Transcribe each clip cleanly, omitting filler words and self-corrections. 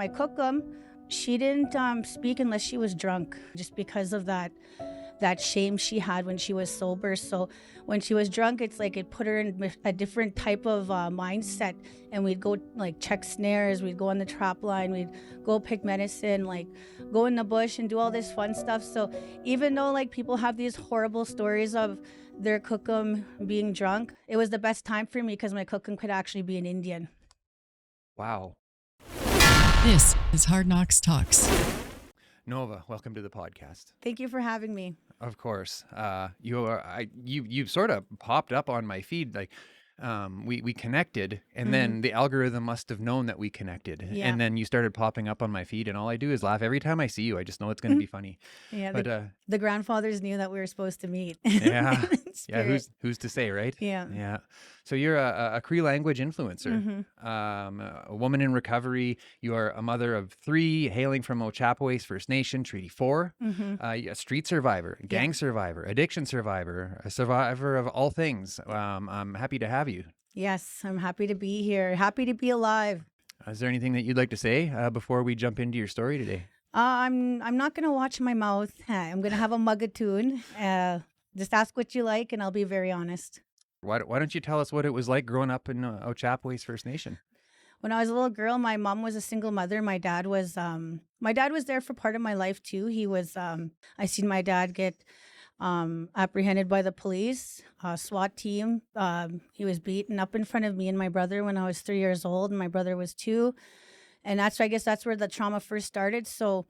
My cookum, she didn't speak unless she was drunk, just because of that shame she had when she was sober. So when she was drunk, it's like it put her in a different type of mindset. And we'd go like check snares, we'd go on the trap line, we'd go pick medicine, like go in the bush and do all this fun stuff. So even though like people have these horrible stories of their cookum being drunk, it was the best time for me because my cookum could actually be an Indian. Wow. This is Hard Knox Talks. Nova, welcome to the podcast. Thank you for having me. Of course. You sort of popped up on my feed, like we connected, and then the algorithm must have known that we connected. Yeah. And then you started popping up on my feed, and all I do is laugh every time I see you. I just know it's going to be funny. Yeah, But the grandfathers knew that we were supposed to meet. yeah. Yeah, Spirit. who's to say, right? Yeah. Yeah. So you're a Cree language influencer, a woman in recovery. You are a mother of 3, hailing from Ochapowace First Nation, Treaty 4, a street survivor, gang survivor, addiction survivor, a survivor of all things. I'm happy to have you. Yes, I'm happy to be here. Happy to be alive. Is there anything that you'd like to say before we jump into your story today? I'm not gonna watch my mouth. I'm gonna have a mug of tune. Just ask what you like, and I'll be very honest. Why don't you tell us what it was like growing up in Ochapowace First Nation? When I was a little girl, my mom was a single mother. My dad was there for part of my life too. He was I seen my dad get apprehended by the police, SWAT team. He was beaten up in front of me and my brother when I was 3 years old, and my brother was 2. And I guess that's where the trauma first started. So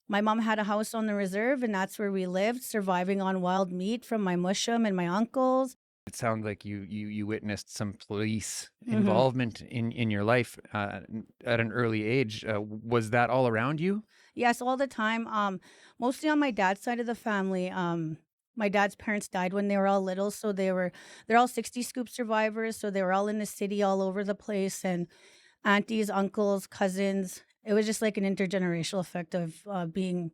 my mom had a house on the reserve, and that's where we lived, surviving on wild meat from my mushum and my uncles. It sounds like you witnessed some police involvement in your life at an early age. Was that all around you? Yes, all the time. Mostly on my dad's side of the family. My dad's parents died when they were all little, so they're all 60 scoop survivors. So they were all in the city, all over the place, and aunties, uncles, cousins. It was just like an intergenerational effect of being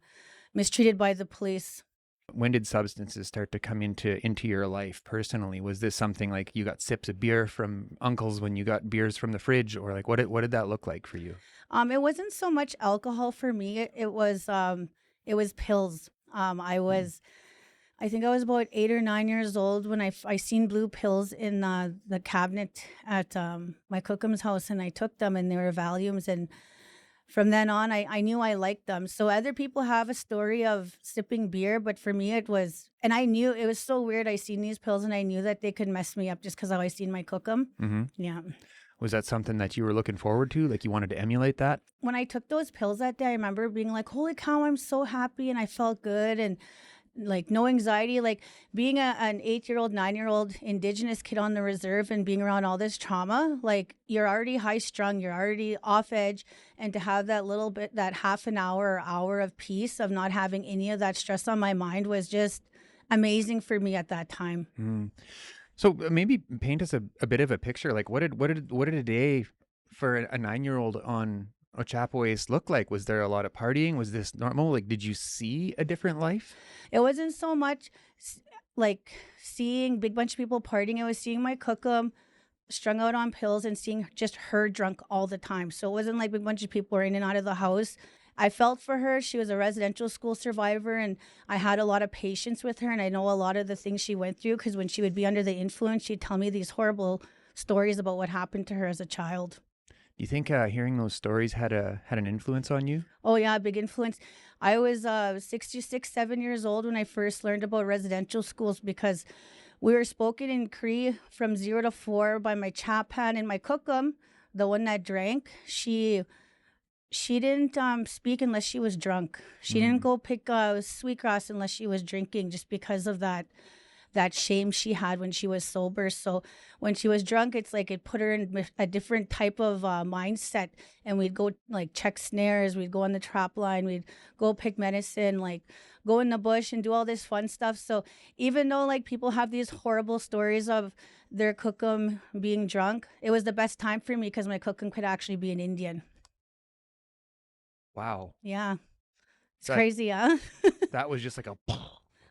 mistreated by the police. When did substances start to come into your life personally? Was this something like you got sips of beer from uncles when you got beers from the fridge, or like what did that look like for you? It wasn't so much alcohol for me. It was pills. I think I was about 8 or 9 years old when I seen blue pills in the cabinet at my cookum's house, and I took them, and they were Valiums. And from then on, I knew I liked them. So other people have a story of sipping beer, but for me it was, and I knew it was so weird. I seen these pills, and I knew that they could mess me up just because I always seen my cookum. Yeah. Was that something that you were looking forward to? Like you wanted to emulate that? When I took those pills that day, I remember being like, holy cow, I'm so happy, and I felt good, and like no anxiety. Like being an 8-year-old, 9-year-old Indigenous kid on the reserve and being around all this trauma, like you're already high strung, you're already off edge, and to have that little bit, that half an hour or hour of peace of not having any of that stress on my mind was just amazing for me at that time. So maybe paint us a bit of a picture. Like what did a day for a 9-year-old on Ochapowace look like? Was there a lot of partying? Was this normal? Like, did you see a different life? It wasn't so much like seeing big bunch of people partying. It was seeing my cookum strung out on pills and seeing just her drunk all the time. So it wasn't like a big bunch of people were in and out of the house. I felt for her. She was a residential school survivor, and I had a lot of patience with her, and I know a lot of the things she went through, because when she would be under the influence, she'd tell me these horrible stories about what happened to her as a child. Do you think hearing those stories had an influence on you? Oh, yeah, a big influence. I was 6, 7 years old when I first learned about residential schools, because we were spoken in Cree from 0 to 4 by my chapan and my cookum, the one that drank. She didn't speak unless she was drunk. She didn't go pick sweetgrass unless she was drinking, just because of that shame she had when she was sober. So when she was drunk, it's like it put her in a different type of mindset. And we'd go like check snares, we'd go on the trap line, we'd go pick medicine, like go in the bush and do all this fun stuff. So even though like people have these horrible stories of their cookum being drunk, it was the best time for me because my cookum could actually be an Indian. Wow. Yeah. It's crazy, huh? That was just like a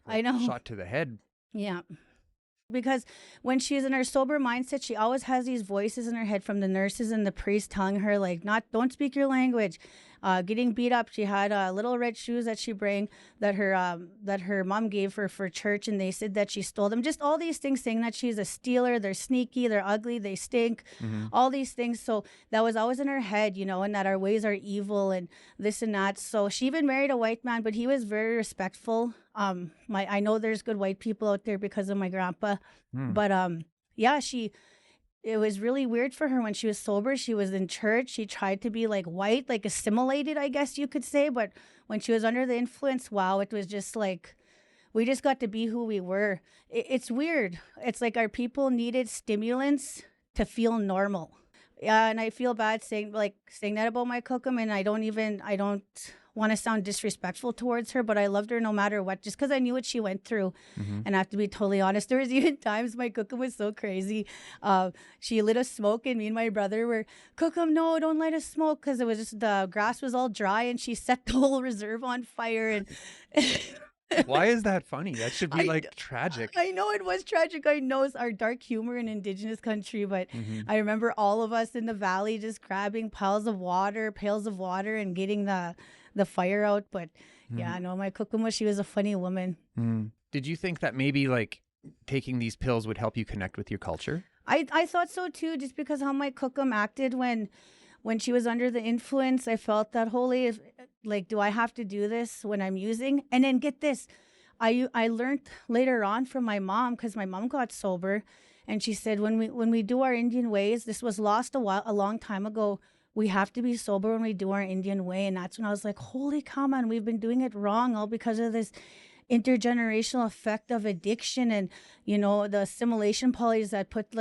I know. shot to the head. Yeah. Because when she's in her sober mindset, she always has these voices in her head from the nurses and the priests telling her, like, don't speak your language. getting beat up. She had little red shoes that she bring that her mom gave her for church, and they said that she stole them. Just all these things, saying that she's a stealer. They're sneaky. They're ugly. They stink. All these things. So that was always in her head, and that our ways are evil and this and that. So she even married a white man, but he was very respectful. I know there's good white people out there because of my grandpa, but yeah, it was really weird for her when she was sober. She was in church. She tried to be like white, like assimilated, I guess you could say. But when she was under the influence, wow, it was just like, we just got to be who we were. It's weird. It's like our people needed stimulants to feel normal. Yeah, and I feel bad saying that about my cookum, and I don't want to sound disrespectful towards her, but I loved her no matter what, just because I knew what she went through. And I have to be totally honest, there was even times my cookum was so crazy. She lit a smoke, and me and my brother were, cookum, no, don't light a smoke, because it was just, the grass was all dry, and she set the whole reserve on fire. And Why is that funny? That should be tragic. I know it was tragic. I know it's our dark humor in Indigenous country, but I remember all of us in the valley just grabbing pails of water, and getting the fire out. But yeah, no, my cookum, she was a funny woman. Did you think that maybe taking these pills would help you connect with your culture? I thought so too, just because how my cookum acted when she was under the influence. I felt that, holy, do I have to do this when I'm using? And then get this, I learned later on from my mom, because my mom got sober, and she said, when we do our Indian ways, this was lost a long time ago. We have to be sober when we do our Indian way. And that's when I was like, holy cow, man, we've been doing it wrong, all because of this intergenerational effect of addiction and, the assimilation policies that put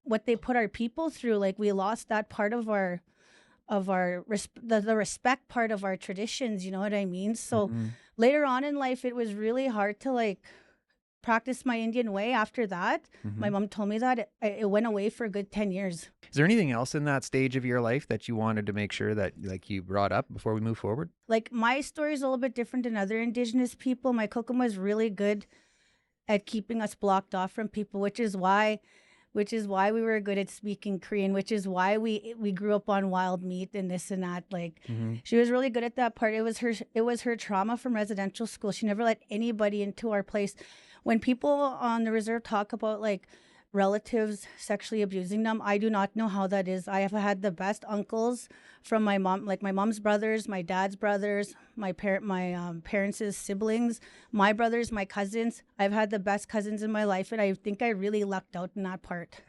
what they put our people through. We lost that part of the respect part of our traditions, you know what I mean? So later on in life, it was really hard to practice my Indian way after that. My mom told me that it went away for a good 10 years. Is there anything else in that stage of your life that you wanted to make sure that you brought up before we move forward? My story is a little bit different than other Indigenous people. My cookum was really good at keeping us blocked off from people, which is why we were good at speaking Korean, which is why we grew up on wild meat and this and that. She was really good at that part. It was her trauma from residential school. She never let anybody into our place. When people on the reserve talk about relatives sexually abusing them, I do not know how that is. I have had the best uncles from my mom, my mom's brothers, my dad's brothers, my parents' siblings, my brothers, my cousins. I've had the best cousins in my life, and I think I really lucked out in that part.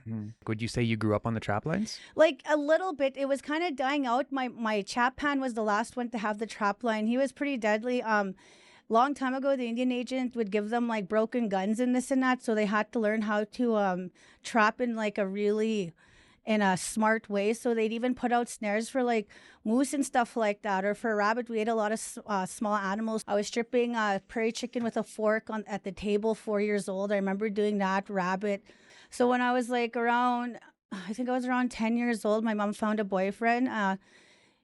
Would you say you grew up on the trap lines? A little bit. It was kind of dying out. My chap pan was the last one to have the trap line. He was pretty deadly. Long time ago, the Indian agent would give them broken guns and this and that, so they had to learn how to trap in in a smart way. So they'd even put out snares for moose and stuff like that, or for rabbit. We ate a lot of small animals. I was stripping prairie chicken with a fork at the table, 4 years old. I remember doing that, rabbit. So when I was around 10 years old, my mom found a boyfriend.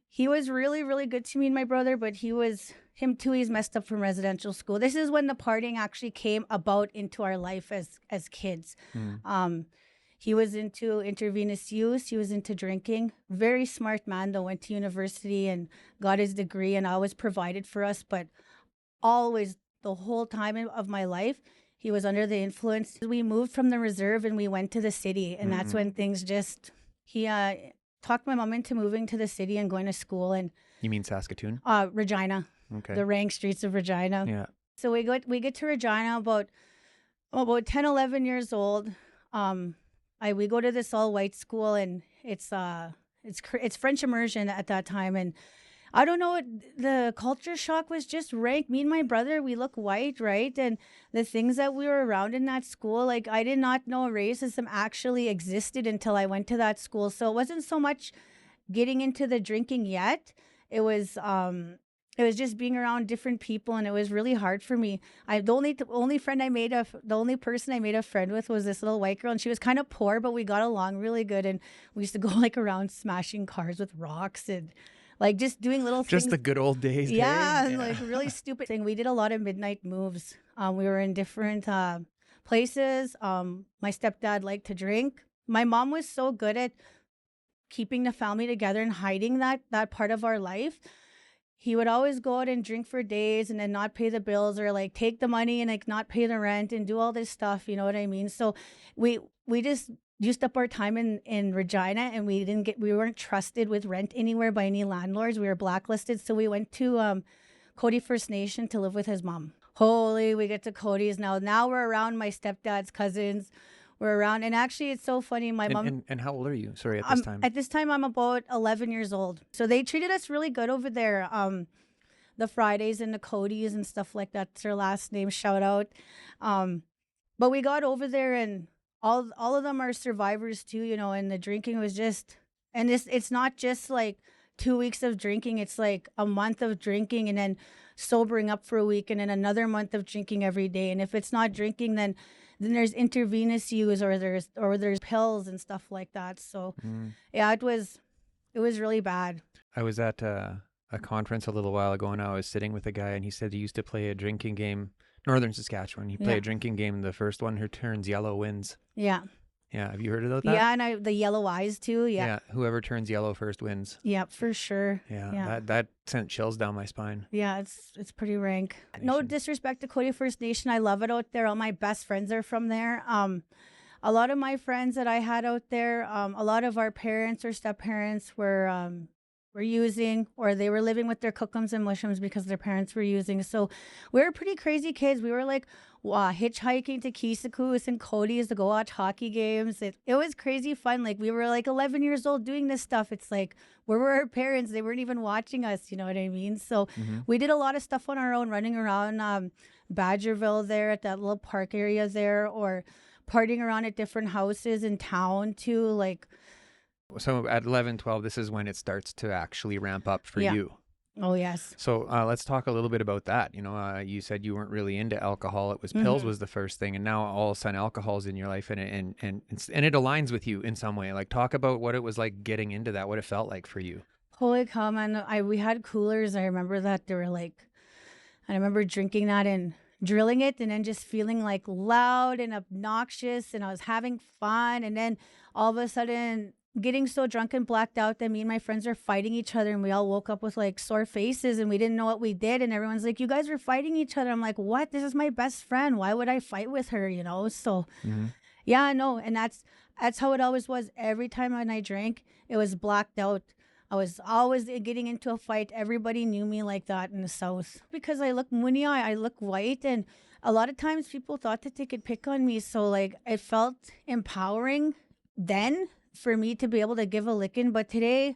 He was really, really good to me and my brother, but him too, he's messed up from residential school. This is when the partying actually came about into our life as kids. He was into intravenous use. He was into drinking. Very smart man, though. Went to university and got his degree and always provided for us. But always, the whole time of my life, he was under the influence. We moved from the reserve and we went to the city. And that's when things he talked my mom into moving to the city and going to school. And you mean Saskatoon? Regina. Okay. The rank streets of Regina. Yeah. So we get to Regina about 10, 11 years old. We go to this all white school, and it's French immersion at that time, and I don't know, the culture shock was just rank. Me and my brother, we look white, right? And the things that we were around in that school, I did not know racism actually existed until I went to that school. So it wasn't so much getting into the drinking yet. It was just being around different people, and it was really hard for me. The only person I made a friend with was this little white girl, and she was kind of poor, but we got along really good, and we used to go around smashing cars with rocks and just doing little things. Just the good old days. Yeah, really stupid thing. We did a lot of midnight moves. We were in different places. My stepdad liked to drink. My mom was so good at keeping the family together and hiding that part of our life. He would always go out and drink for days and then not pay the bills, or like take the money and like not pay the rent and do all this stuff. You know what I mean? So we just used up our time in Regina, and we weren't trusted with rent anywhere by any landlords. We were blacklisted. So we went to Cody First Nation to live with his mom. Holy, we get to Cody's now. Now we're around my stepdad's cousins. We're around, and actually it's so funny. My mom. And how old are you? Sorry, at this time. At this time, I'm about 11 years old. So they treated us really good over there. The Fridays and the Codys and stuff like that. That's their last name. Shout out. But we got over there, and all of them are survivors too, you know. And the drinking was just, and it's not just like 2 weeks of drinking. It's like a month of drinking, and then sobering up for a week, and then another month of drinking every day. And if it's not drinking, then there's intravenous use, or there's pills and stuff like that. So yeah, it was really bad. I was at a conference a little while ago, and I was sitting with a guy, and he said he used to play a drinking game, Northern Saskatchewan. He played a drinking game. The first one who turns yellow wins. Yeah. Yeah, have you heard about that? Yeah, and the yellow eyes too. Yeah, whoever turns yellow first wins. Yeah, for sure. Yeah. That sent chills down my spine. Yeah, it's pretty rank. No disrespect to Cody First Nation. I love it out there. All my best friends are from there. A lot of my friends that I had out there, a lot of our parents or step parents were using, or they were living with their cookums and mushums because their parents were using. So we were pretty crazy kids. We were like hitchhiking to Kisakus and Cody's to go watch hockey games. It was crazy fun. Like, we were like 11 years old doing this stuff. It's like, where were our parents? They weren't even watching us. You know what I mean? So we did a lot of stuff on our own, running around Badgerville there at that little park area there, or partying around at different houses in town too. Like, so at 11, 12, this is when it starts to actually ramp up for you. Oh, yes. So let's talk a little bit about that. You know, you said you weren't really into alcohol. It was pills was the first thing. And now all of a sudden alcohol's in your life, and it aligns with you in some way. Like, talk about what it was like getting into that, what it felt like for you. Holy cow, man. We had coolers. I remember that they were like, and I remember drinking that and drilling it, and then just feeling like loud and obnoxious, and I was having fun. And then all of a sudden, getting so drunk and blacked out that me and my friends are fighting each other, and we all woke up with like sore faces, and we didn't know what we did, and everyone's like, you guys were fighting each other. I'm like, what? This is my best friend. Why would I fight with her? You know? So yeah, no. And that's how it always was. Every time when I drank, it was blacked out. I was always getting into a fight. Everybody knew me like that in the South because I look Munia, I look white, and a lot of times people thought that they could pick on me. So like, it felt empowering then for me to be able to give a licking, but today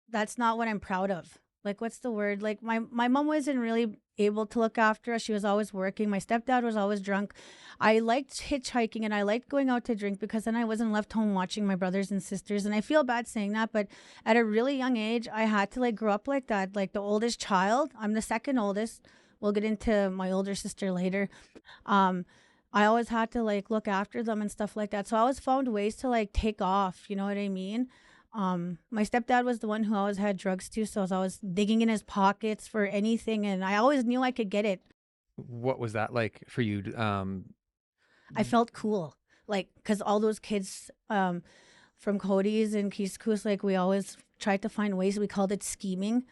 that's not what I'm proud of. Like, what's the word? Like, my mom wasn't really able to look after us. She was always working. My stepdad was always drunk. I liked hitchhiking and I liked going out to drink because then I wasn't left home watching my brothers and sisters. And I feel bad saying that, but at a really young age, I had to like grow up like that. Like, the oldest child, I'm the second oldest. We'll get into my older sister later. I always had to like look after them and stuff like that. So I always found ways to like take off, you know what I mean? My stepdad was the one who always had drugs too. So I was always digging in his pockets for anything, and I always knew I could get it. What was that like for you? I felt cool. Like, cause all those kids, from Cody's and Kiskus, like, we always tried to find ways. We called it scheming.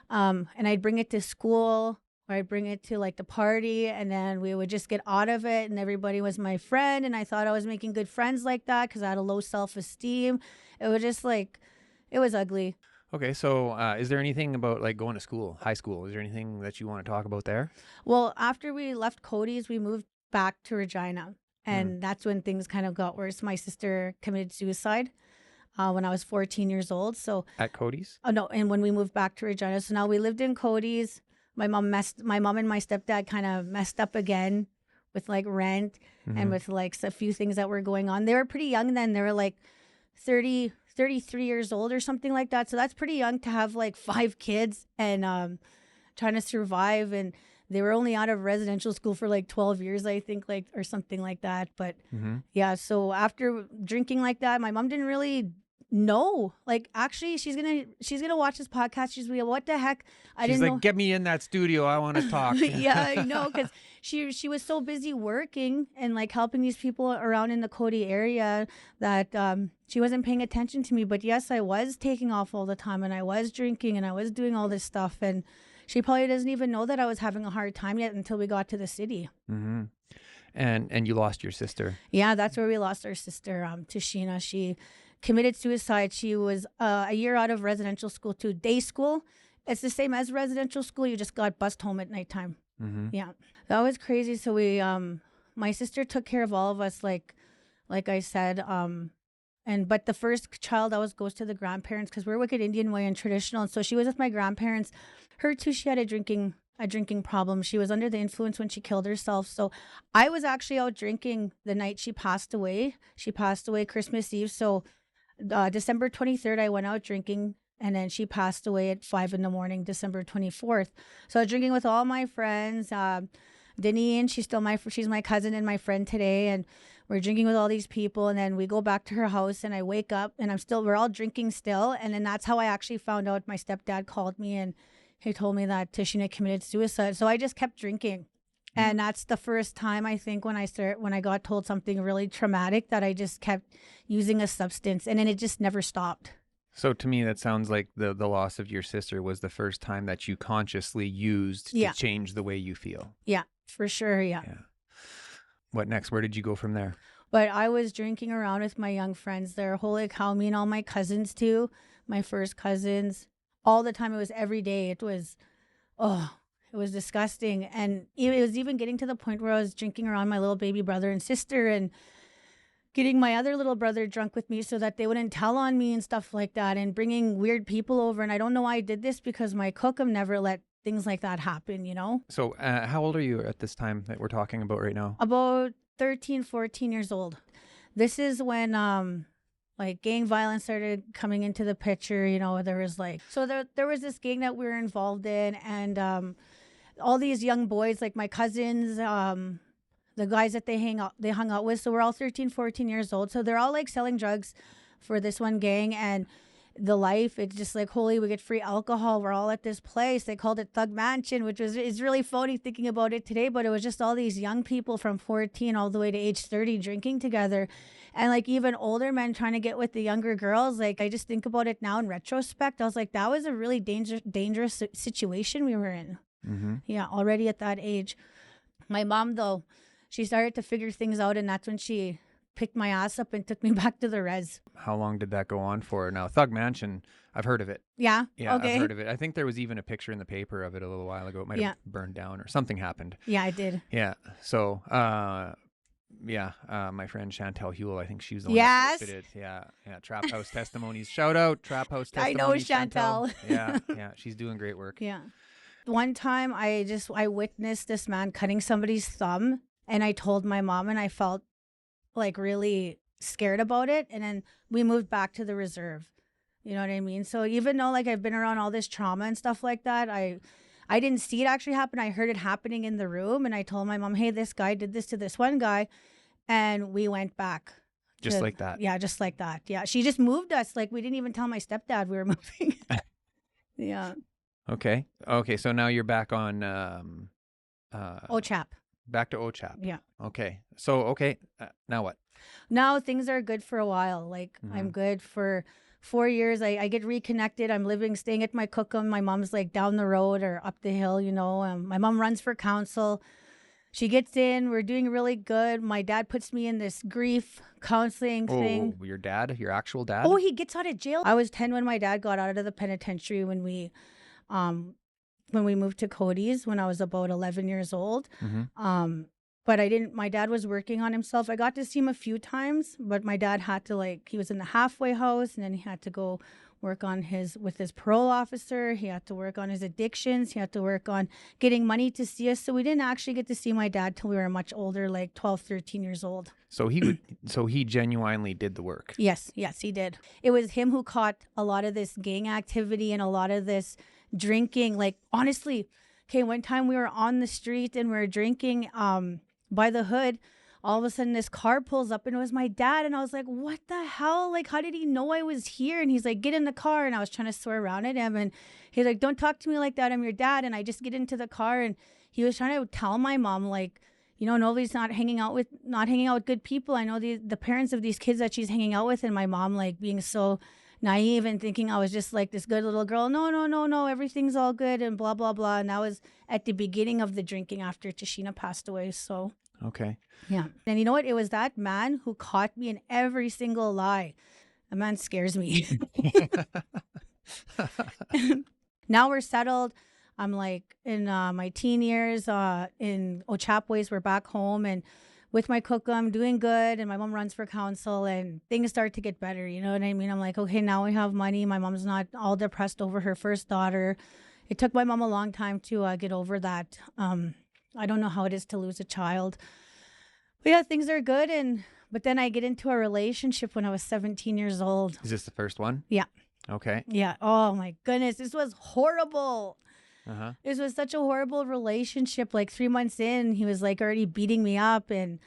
And I'd bring it to school, or I'd bring it to like the party, and then we would just get out of it, and everybody was my friend, and I thought I was making good friends like that because I had a low self-esteem. It was just like, it was ugly. Okay, so is there anything about like going to school, high school? Is there anything that you want to talk about there? Well, after we left Cody's, we moved back to Regina, and that's when things kind of got worse. My sister committed suicide when I was 14 years old. So at Cody's? Oh no, and when we moved back to Regina, so now we lived in Cody's. My mom and my stepdad kind of messed up again with like rent and with like a few things that were going on. They were pretty young then. They were like 33 years old or something like that. So that's pretty young to have like 5 kids and trying to survive. And they were only out of residential school for like 12 years, I think, like, or something like that. But yeah, so after drinking like that, my mom didn't really no, like actually she's gonna watch this podcast. She's like, what the heck? She's like, get me in that studio. I want to talk. Yeah, I know, because she was so busy working and like helping these people around in the Cody area that she wasn't paying attention to me. But yes, I was taking off all the time, and I was drinking, and I was doing all this stuff, and she probably doesn't even know that I was having a hard time yet until we got to the city. Mm-hmm. And you lost your sister. Yeah, that's where we lost our sister, Tashina. She committed suicide. She was a year out of residential school to day school. It's the same as residential school. You just got bused home at nighttime. Mm-hmm. Yeah, that was crazy. So we, my sister took care of all of us, like I said. But the first child always goes to the grandparents because we're Wicked Indian way and traditional. And so she was with my grandparents. Her too, she had a drinking problem. She was under the influence when she killed herself. So I was actually out drinking the night she passed away. She passed away Christmas Eve. So December 23rd, I went out drinking, and then she passed away at 5 a.m, December 24th. So I was drinking with all my friends. Deneen, she's my cousin and my friend today, and we're drinking with all these people. And then we go back to her house, and I wake up, and we're all drinking still. And then that's how I actually found out. My stepdad called me, and he told me that Tashina committed suicide. So I just kept drinking. And that's the first time, I think, when I got told something really traumatic, that I just kept using a substance, and then it just never stopped. So to me, that sounds like the loss of your sister was the first time that you consciously used to change the way you feel. Yeah, for sure. Yeah. What next? Where did you go from there? But I was drinking around with my young friends there. Holy cow, me and all my cousins too, my first cousins, all the time. It was every day. It was disgusting. And it was even getting to the point where I was drinking around my little baby brother and sister, and getting my other little brother drunk with me so that they wouldn't tell on me and stuff like that, and bringing weird people over. And I don't know why I did this, because my cookum never let things like that happen, you know? So how old are you at this time that we're talking about right now? About 13, 14 years old. This is when like gang violence started coming into the picture. You know, there was there was this gang that we were involved in, and all these young boys, like my cousins, the guys that they hung out with. So we're all 13, 14 years old. So they're all like selling drugs for this one gang, and the life, it's just like, holy, we get free alcohol. We're all at this place. They called it Thug Mansion, which is really funny thinking about it today, but it was just all these young people from 14 all the way to age 30 drinking together. And like even older men trying to get with the younger girls. Like I just think about it now in retrospect. I was like, that was a really dangerous situation we were in. Mm-hmm. Yeah, already at that age. My mom, though, she started to figure things out, and that's when she picked my ass up and took me back to the res. How long did that go on for? Now, Thug Mansion, I've heard of it. Yeah? Yeah, okay. I've heard of it. I think there was even a picture in the paper of it a little while ago. It might have burned down or something happened. Yeah, I did. Yeah. So, my friend Chantel Huel, I think she was the one that posted it. Yeah. Trap House Testimonies. Shout out, Trap House Testimonies. I know Chantel. Yeah. She's doing great work. Yeah. One time I witnessed this man cutting somebody's thumb, and I told my mom, and I felt like really scared about it. And then we moved back to the reserve. You know what I mean? So even though like I've been around all this trauma and stuff like that, I didn't see it actually happen. I heard it happening in the room, and I told my mom, hey, this guy did this to this one guy. And we went back. Just like that. Yeah, just like that. Yeah. She just moved us. Like we didn't even tell my stepdad we were moving. Yeah. Okay. So now you're back on OCHAP. Back to OCHAP. Yeah. Okay. So, now what? Now things are good for a while. Like I'm good for 4 years. I get reconnected. I'm staying at my cookum. My mom's like down the road or up the hill, you know. My mom runs for council. She gets in. We're doing really good. My dad puts me in this grief counseling thing. Oh, your dad? Your actual dad? Oh, he gets out of jail. I was 10 when my dad got out of the penitentiary when we moved to Cody's when I was about 11 years old. Mm-hmm. But my dad was working on himself. I got to see him a few times, but my dad had to he was in the halfway house, and then he had to go work on with his parole officer. He had to work on his addictions. He had to work on getting money to see us. So we didn't actually get to see my dad till we were much older, like 12, 13 years old. So he genuinely did the work. Yes, he did. It was him who caught a lot of this gang activity and a lot of this drinking. Like honestly, okay, one time we were on the street and we were drinking by the hood. all of a sudden this car pulls up and it was my dad. And I was like, what the hell? Like, how did he know I was here? And he's like, get in the car. And I was trying to swear around at him. And he's like, don't talk to me like that. I'm your dad. And I just get into the car, and he was trying to tell my mom, like, you know, nobody's not hanging out with good people. I know the parents of these kids that she's hanging out with. And my mom, like, being so naive and thinking I was just like this good little girl. No, everything's all good and blah, blah, blah. And that was at the beginning of the drinking after Tashina passed away. So, okay. yeah. And you know what? It was that man who caught me in every single lie. The man scares me. Now we're settled. I'm like in my teen years in Ochapways. We're back home and with my cook, I'm doing good. And my mom runs for council and things start to get better. You know what I mean? I'm like, okay, now we have money. My mom's not all depressed over her first daughter. It took my mom a long time to get over that. I don't know how it is to lose a child. But yeah, things are good. But then I get into a relationship when I was 17 years old. Is this the first one? Yeah. Okay. Yeah. Oh my goodness. This was horrible. Uh-huh. This was such a horrible relationship. Like 3 months in, he was like already beating me up and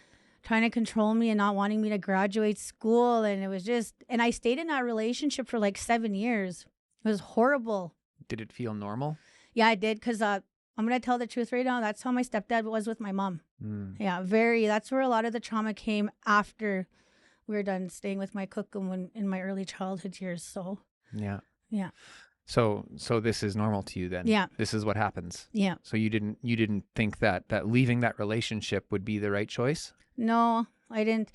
trying to control me and not wanting me to graduate school. And it was just, and I stayed in that relationship for like 7 years. It was horrible. Did it feel normal? Yeah, I did. Because I'm going to tell the truth right now. That's how my stepdad was with my mom. Yeah, that's where a lot of the trauma came after we were done staying with my cook in my early childhood years. So, yeah. Yeah. So this is normal to you then? Yeah. This is what happens? Yeah. So you didn't think that leaving that relationship would be the right choice? No, I didn't.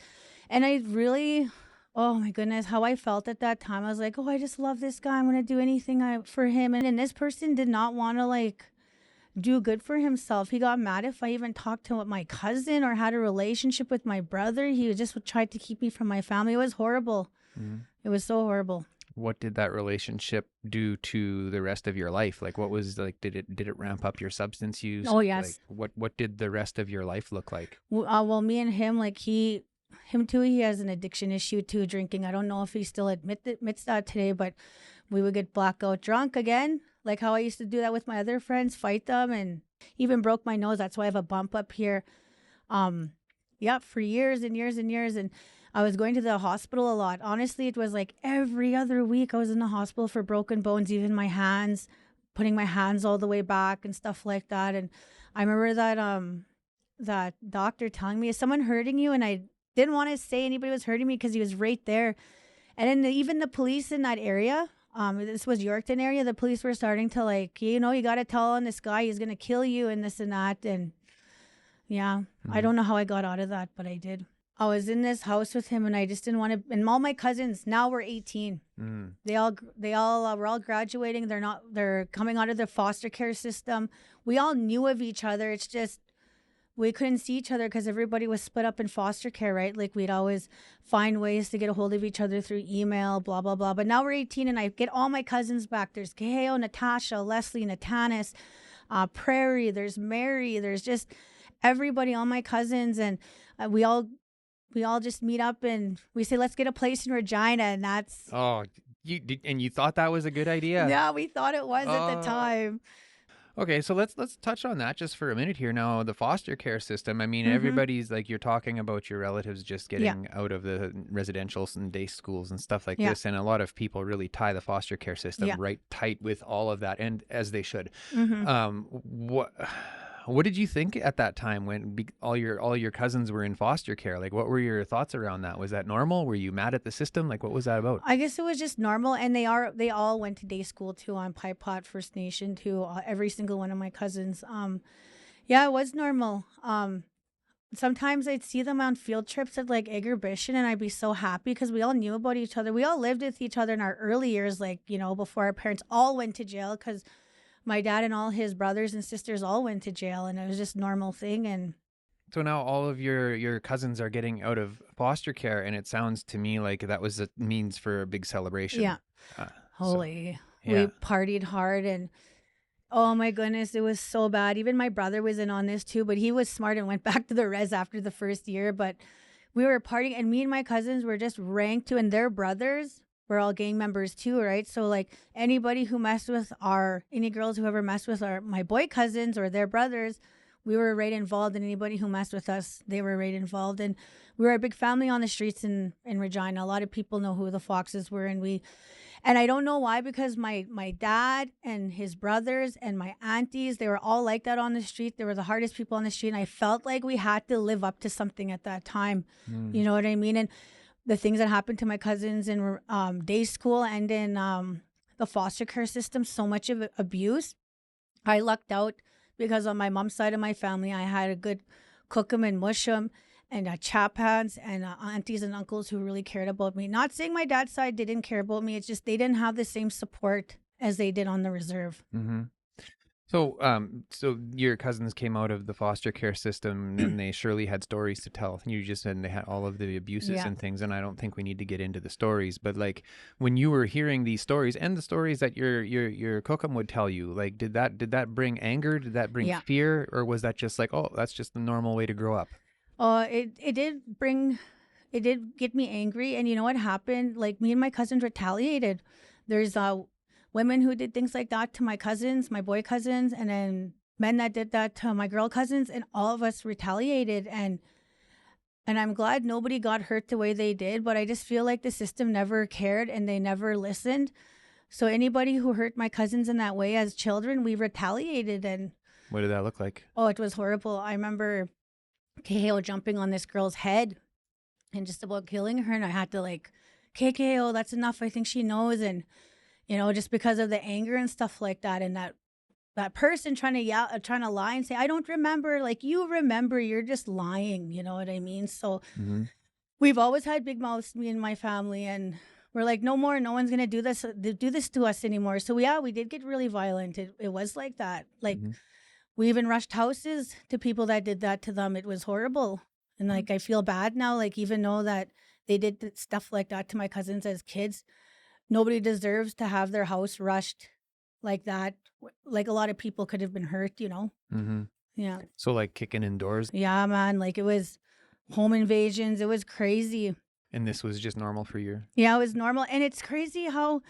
And I really, oh my goodness, how I felt at that time. I was like, oh, I just love this guy. I'm going to do anything for him. And this person did not want to like do good for himself. He got mad if I even talked to my cousin or had a relationship with my brother. He just tried to keep me from my family. It was horrible. It was so horrible. What did that relationship do to the rest of your life? Like, what was like? Did it ramp up your substance use? Oh yes. Like, what did the rest of your life look like? Well, me and him, like him too. He has an addiction issue to drinking. I don't know if he still admits that today, but we would get blackout drunk again, like how I used to do that with my other friends, fight them, and even broke my nose. That's why I have a bump up here. Yeah, for years and years and years. And I was going to the hospital a lot. Honestly, it was like every other week I was in the hospital for broken bones, even my hands, putting my hands all the way back and stuff like that. And I remember that doctor telling me, is someone hurting you? And I didn't want to say anybody was hurting me because he was right there. And then even the police in that area, this was Yorkton area, the police were starting to like, you know, you got to tell on this guy, he's going to kill you and this and that. And yeah, I don't know how I got out of that, but I did. I was in this house with him and I just didn't want to, and all my cousins now were 18. They all were all graduating. They're coming out of the foster care system. We all knew of each other. It's just, we couldn't see each other because everybody was split up in foster care, right? Like we'd always find ways to get a hold of each other through email, blah, blah, blah. But now we're 18 and I get all my cousins back. There's Gaheo, Natasha, Leslie, Natanis, Prairie, there's Mary, there's just everybody, all my cousins. And we all just meet up and we say, let's get a place in Regina. And that's... Oh, you thought that was a good idea? Yeah, we thought it was at the time. Okay, so let's touch on that just for a minute here. Now, the foster care system, I mean, everybody's like, you're talking about your relatives just getting out of the residentials and day schools and stuff like this. And a lot of people really tie the foster care system right tight with all of that, and as they should. What did you think at that time when all your cousins were in foster care? Like, what were your thoughts around that? Was that normal? Were you mad at the system? Like, what was that about? I guess it was just normal, and they all went to day school too on Pipe Pot First Nation too. Every single one of my cousins. Yeah, it was normal. Sometimes I'd see them on field trips at like Eggerbishen, and I'd be so happy because we all knew about each other. We all lived with each other in our early years, like, you know, before our parents all went to jail, because my dad and all his brothers and sisters all went to jail, and it was just a normal thing. And so now all of your cousins are getting out of foster care, and it sounds to me like that was a means for a big celebration. Yeah. We partied hard, and oh my goodness, it was so bad. Even my brother was in on this too, but he was smart and went back to the res after the first year. But we were partying, and me and my cousins were just ranked too, and their brothers we're all gang members too, right? So like any girls who ever messed with my boy cousins or their brothers, we were right involved, and anybody who messed with us, they were right involved. And we were a big family on the streets in Regina. A lot of people know who the Foxes were, and I don't know why, because my dad and his brothers and my aunties, they were all like that on the street. They were the hardest people on the street, and I felt like we had to live up to something at that time. You know what I mean? And the things that happened to my cousins in day school and in the foster care system, so much of abuse. I lucked out because on my mom's side of my family, I had a good cook 'em and mush 'em and chap hands and aunties and uncles who really cared about me. Not saying my dad's side didn't care about me. It's just they didn't have the same support as they did on the reserve. Mm-hmm. So, so your cousins came out of the foster care system, and they surely had stories to tell. You just said they had all of the abuses and things, and I don't think we need to get into the stories. But like, when you were hearing these stories and the stories that your cookum would tell you, like, did that bring anger? Did that bring fear, or was that just like, oh, that's just the normal way to grow up? It did get me angry, and you know what happened? Like, me and my cousins retaliated. There's women who did things like that to my cousins, my boy cousins, and then men that did that to my girl cousins, and all of us retaliated. And I'm glad nobody got hurt the way they did, but I just feel like the system never cared and they never listened. So anybody who hurt my cousins in that way as children, we retaliated. And what did that look like? Oh, it was horrible. I remember KKO jumping on this girl's head and just about killing her, and I had to like, KKO, that's enough. I think she knows. And you know, just because of the anger and stuff like that, and that person trying to lie and say, I don't remember. Like, you remember, you're just lying. You know what I mean? So we've always had big mouths, me and my family, and we're like, no more. No one's gonna do this to us anymore. So we did get really violent. It was like that. Like we even rushed houses to people that did that to them. It was horrible. And like, I feel bad now. Like, even though that they did stuff like that to my cousins as kids, nobody deserves to have their house rushed like that. Like, a lot of people could have been hurt, you know? Yeah. So like kicking in doors? Yeah, man. Like, it was home invasions. It was crazy. And this was just normal for you? Yeah, it was normal. And it's crazy how,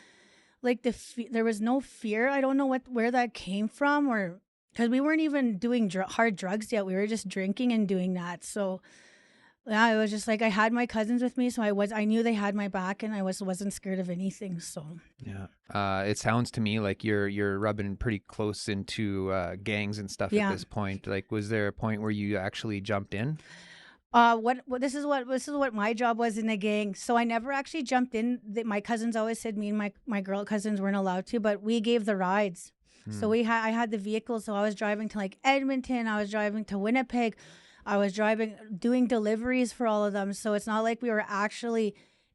like, there was no fear. I don't know where that came from, or because we weren't even doing hard drugs yet. We were just drinking and doing that. So yeah, it was just like I had my cousins with me, so I knew they had my back, and I wasn't scared of anything. So yeah, it sounds to me like you're rubbing pretty close into gangs and stuff at this point. Like, was there a point where you actually jumped in? This is what my job was in the gang. So I never actually jumped in. My cousins always said me and my girl cousins weren't allowed to, but we gave the rides. So I had the vehicle, so I was driving to like Edmonton, I was driving to Winnipeg. I was doing deliveries for all of them. So it's not like we were actually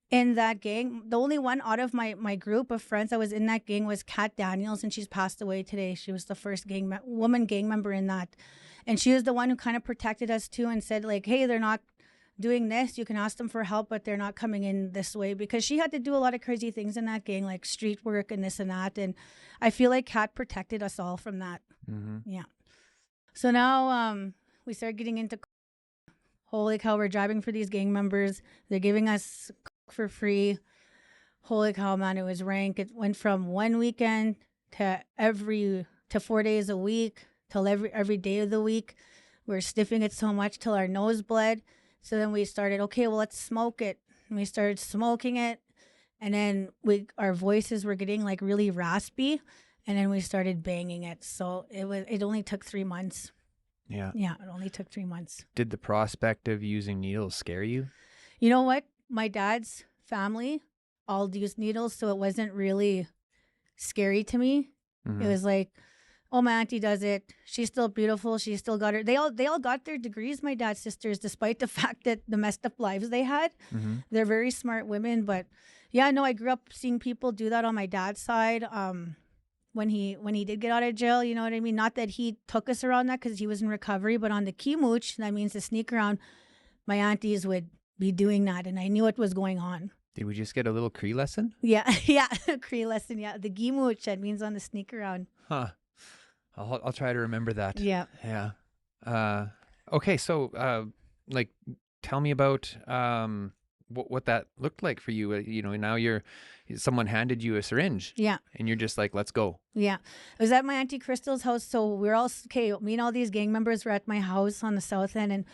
in that gang. The only one out of my group of friends that was in that gang was Kat Daniels, and she's passed away today. She was the first woman gang member in that. And she was the one who kind of protected us too and said like, hey, they're not doing this. You can ask them for help, but they're not coming in this way, because she had to do a lot of crazy things in that gang, like street work and this and that. And I feel like Kat protected us all from that. Yeah. So now, we started getting into, holy cow, we're driving for these gang members. They're giving us for free. Holy cow, man, it was rank. It went from one weekend to 4 days a week till every day of the week. We were sniffing it so much till our nose bled. So then we started, okay, well, let's smoke it. And we started smoking it. And then our voices were getting like really raspy. And then we started banging it. So it only took 3 months. Yeah. Yeah, it only took 3 months. Did the prospect of using needles scare you? You know what? My dad's family all used needles, so it wasn't really scary to me. It was like, oh, my auntie does it. She's still beautiful. She's still got her. They all got their degrees, my dad's sisters, despite the fact that the messed up lives they had. They're very smart women. But yeah, no, I grew up seeing people do that on my dad's side. When he did get out of jail, you know what I mean? Not that he took us around that because he was in recovery, but on the kimooch, that means the sneak around, my aunties would be doing that, and I knew what was going on. Did we just get a little Cree lesson? Yeah, Cree lesson, yeah. The kimooch, that means on the sneak around. Huh. I'll try to remember that. Yeah. Yeah. Okay, so tell me about what that looked like for you. You know, now you're someone handed you a syringe. Yeah. And you're just like, let's go. Yeah. I was at my Auntie Crystal's house. So we're all, okay, me and all these gang members were at my house on the south end. And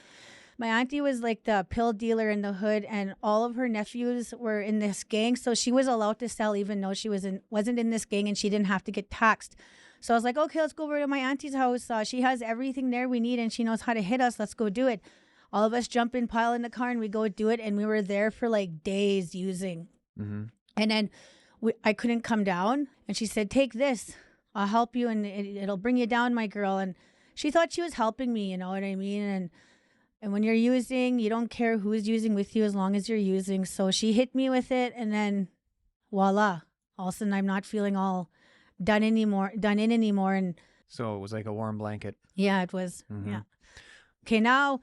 my auntie was like the pill dealer in the hood. And all of her nephews were in this gang. So she was allowed to sell even though she wasn't in this gang and she didn't have to get taxed. So I was like, okay, let's go over to my auntie's house. She has everything there we need and she knows how to hit us. Let's go do it. All of us jump in, pile in the car and we go do it. And we were there for like days using. Mm-hmm. And then I couldn't come down. And she said, take this. I'll help you and it'll bring you down, my girl. And she thought she was helping me, you know what I mean? And when you're using, you don't care who's using with you as long as you're using. So she hit me with it. And then voila. All of a sudden, I'm not feeling all done in anymore. And so it was like a warm blanket. Yeah, it was. Mm-hmm. Yeah. Okay, now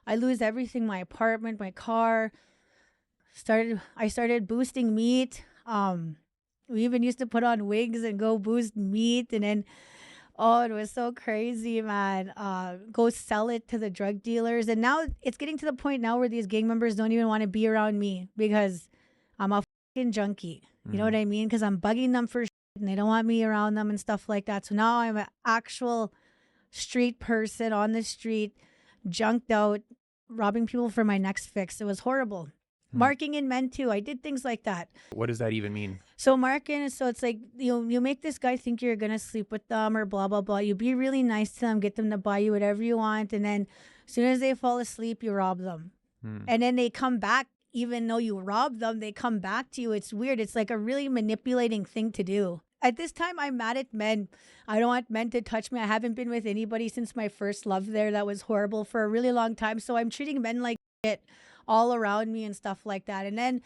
I lose everything, my apartment, my car. I started boosting meat. We even used to put on wigs and go boost meat. And then, oh, it was so crazy, man. Go sell it to the drug dealers. And now it's getting to the point now where these gang members don't even want to be around me because I'm a fucking junkie. You know what I mean? Because I'm bugging them for shit and they don't want me around them and stuff like that. So now I'm an actual street person on the street, junked out, robbing people for my next fix. It was horrible. Marking in men too. I did things like that. What does that even mean? So marking, so it's like you make this guy think you're gonna sleep with them or blah blah blah. You be really nice to them, get them to buy you whatever you want, and then as soon as they fall asleep, you rob them. And then they come back, even though you robbed them, they come back to you. It's weird. It's like a really manipulating thing to do. At this time, I'm mad at men. I don't want men to touch me. I haven't been with anybody since my first love there. That was horrible for a really long time. So I'm treating men like shit all around me and stuff like that. And then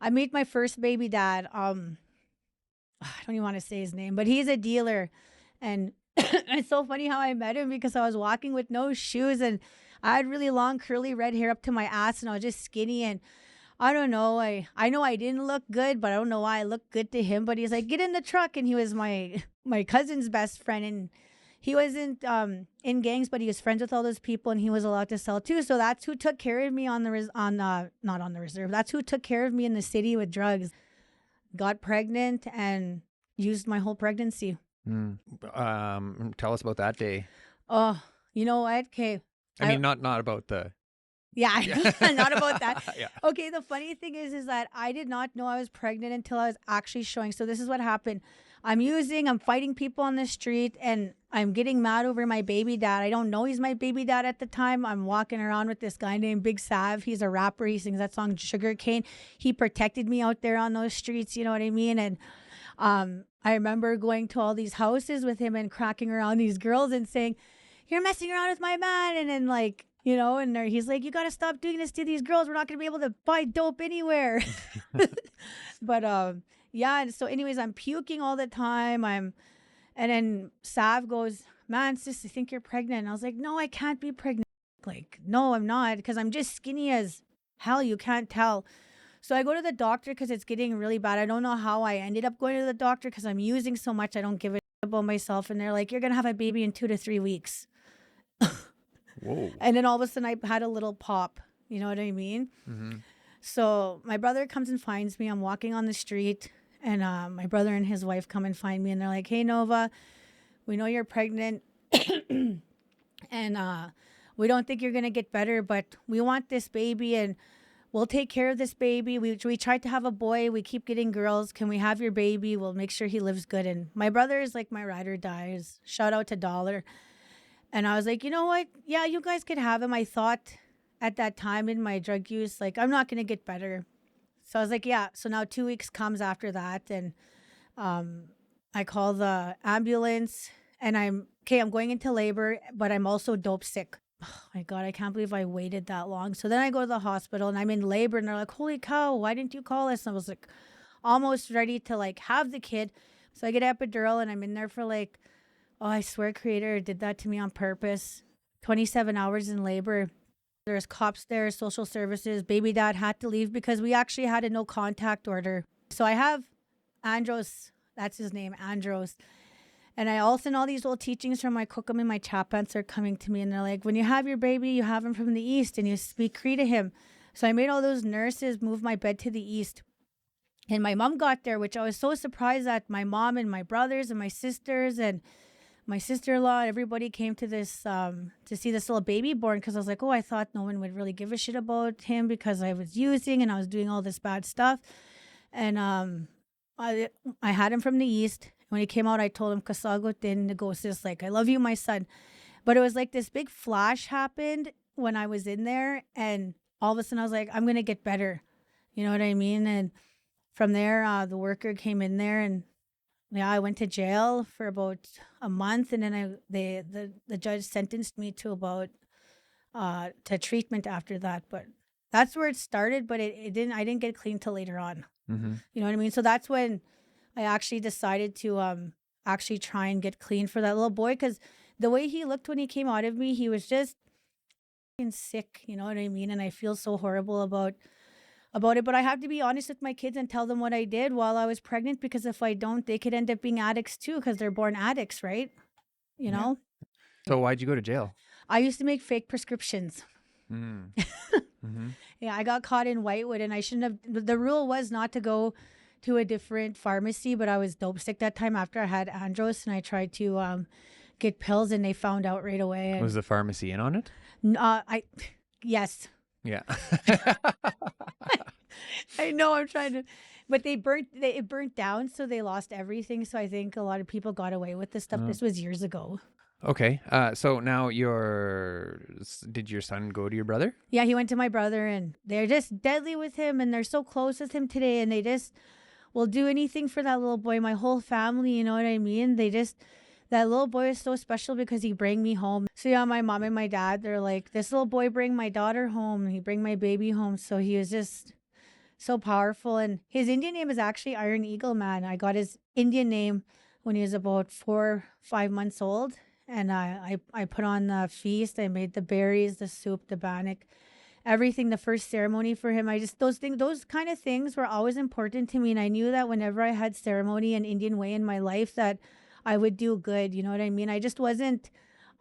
I meet my first baby dad. I don't even want to say his name, but he's a dealer. And it's so funny how I met him because I was walking with no shoes and I had really long curly red hair up to my ass and I was just skinny. And I don't know. I know I didn't look good, but I don't know why I looked good to him. But he's like, get in the truck. And he was my cousin's best friend. And he wasn't in gangs, but he was friends with all those people, and he was allowed to sell too. So that's who took care of me not on the reserve. That's who took care of me in the city with drugs. Got pregnant and used my whole pregnancy. Tell us about that day. Oh, you know what? Okay. I mean, not about the. Yeah, not about that. Yeah. Okay, the funny thing is that I did not know I was pregnant until I was actually showing. So this is what happened. I'm fighting people on the street, and I'm getting mad over my baby dad. I don't know he's my baby dad at the time. I'm walking around with this guy named Big Sav. He's a rapper. He sings that song Sugar Cane. He protected me out there on those streets, you know what I mean? And I remember going to all these houses with him and cracking around these girls and saying, you're messing around with my man. And then like, you know, and he's like, you got to stop doing this to these girls. We're not going to be able to buy dope anywhere. But yeah. And so anyways, I'm puking all the time. And then Sav goes, man, sis, I think you're pregnant. And I was like, no, I can't be pregnant. Like, no, I'm not, because I'm just skinny as hell. You can't tell. So I go to the doctor because it's getting really bad. I don't know how I ended up going to the doctor because I'm using so much. I don't give a shit about myself. And they're like, you're going to have a baby in 2 to 3 weeks. Whoa. And then all of a sudden I had a little pop. You know what I mean? Mm-hmm. So my brother comes and finds me. I'm walking on the street, and my brother and his wife come and find me, and they're like, hey, Nova, we know you're pregnant, and we don't think you're going to get better, but we want this baby, and we'll take care of this baby. We tried to have a boy. We keep getting girls. Can we have your baby? We'll make sure he lives good. And my brother is like my ride or dies. Shout out to Dollar. And I was like, you know what? Yeah, you guys could have him. I thought at that time in my drug use, like, I'm not going to get better. So I was like, yeah. So now 2 weeks comes after that. And I call the ambulance, and I'm going into labor, but I'm also dope sick. Oh my God, I can't believe I waited that long. So then I go to the hospital and I'm in labor, and they're like, holy cow, why didn't you call us? And I was like almost ready to like have the kid. So I get epidural, and I'm in there for like, oh, I swear Creator did that to me on purpose. 27 hours in labor. There's cops there, social services. Baby dad had to leave because we actually had a no contact order. So I have Andros, that's his name, Andros. And I also know all these old teachings from my Cookum and my Chapants are coming to me. And they're like, when you have your baby, you have him from the east and you speak Cree to him. So I made all those nurses move my bed to the east. And my mom got there, which I was so surprised that my mom and my brothers and my sisters and my sister-in-law, everybody came to this to see this little baby born, because I was like, oh, I thought no one would really give a shit about him because I was using and I was doing all this bad stuff. And I had him from the east. When he came out, I told him, Kasagotin Negosis, like, I love you, my son. But it was like this big flash happened when I was in there, and all of a sudden I was like, I'm gonna get better. You know what I mean? And from there, the worker came in there, and yeah, I went to jail for about a month, and then the judge sentenced me to about to treatment after that. But that's where it started. But it didn't. I didn't get clean till later on. Mm-hmm. You know what I mean? So that's when I actually decided to actually try and get clean for that little boy, because the way he looked when he came out of me, he was just sick. You know what I mean? And I feel so horrible about it. But I have to be honest with my kids and tell them what I did while I was pregnant, because if I don't, they could end up being addicts too, because they're born addicts, right? You know? So why'd you go to jail? I used to make fake prescriptions. Mm. Mm-hmm. Yeah, I got caught in Whitewood, and I shouldn't have. The rule was not to go to a different pharmacy, but I was dope sick that time after I had andros, and I tried to get pills, and they found out right away. And, Was the pharmacy in on it? Yes. Yeah. I know, I'm trying to, but it burnt down, so they lost everything. So I think a lot of people got away with this stuff. This was years ago. Okay. So now did your son go to your brother? Yeah, he went to my brother, and they're just deadly with him, and they're so close with him today, and they just will do anything for that little boy. My whole family, you know what I mean? That little boy is so special because he bring me home. So yeah, my mom and my dad, they're like, this little boy bring my daughter home. He bring my baby home. So he was just so powerful. And his Indian name is actually Iron Eagle Man. I got his Indian name when he was about 4-5 months old. And I put on the feast. I made the berries, the soup, the bannock, everything, the first ceremony for him. Those kind of things were always important to me. And I knew that whenever I had ceremony and Indian way in my life, that I would do good. You know what I mean? I just wasn't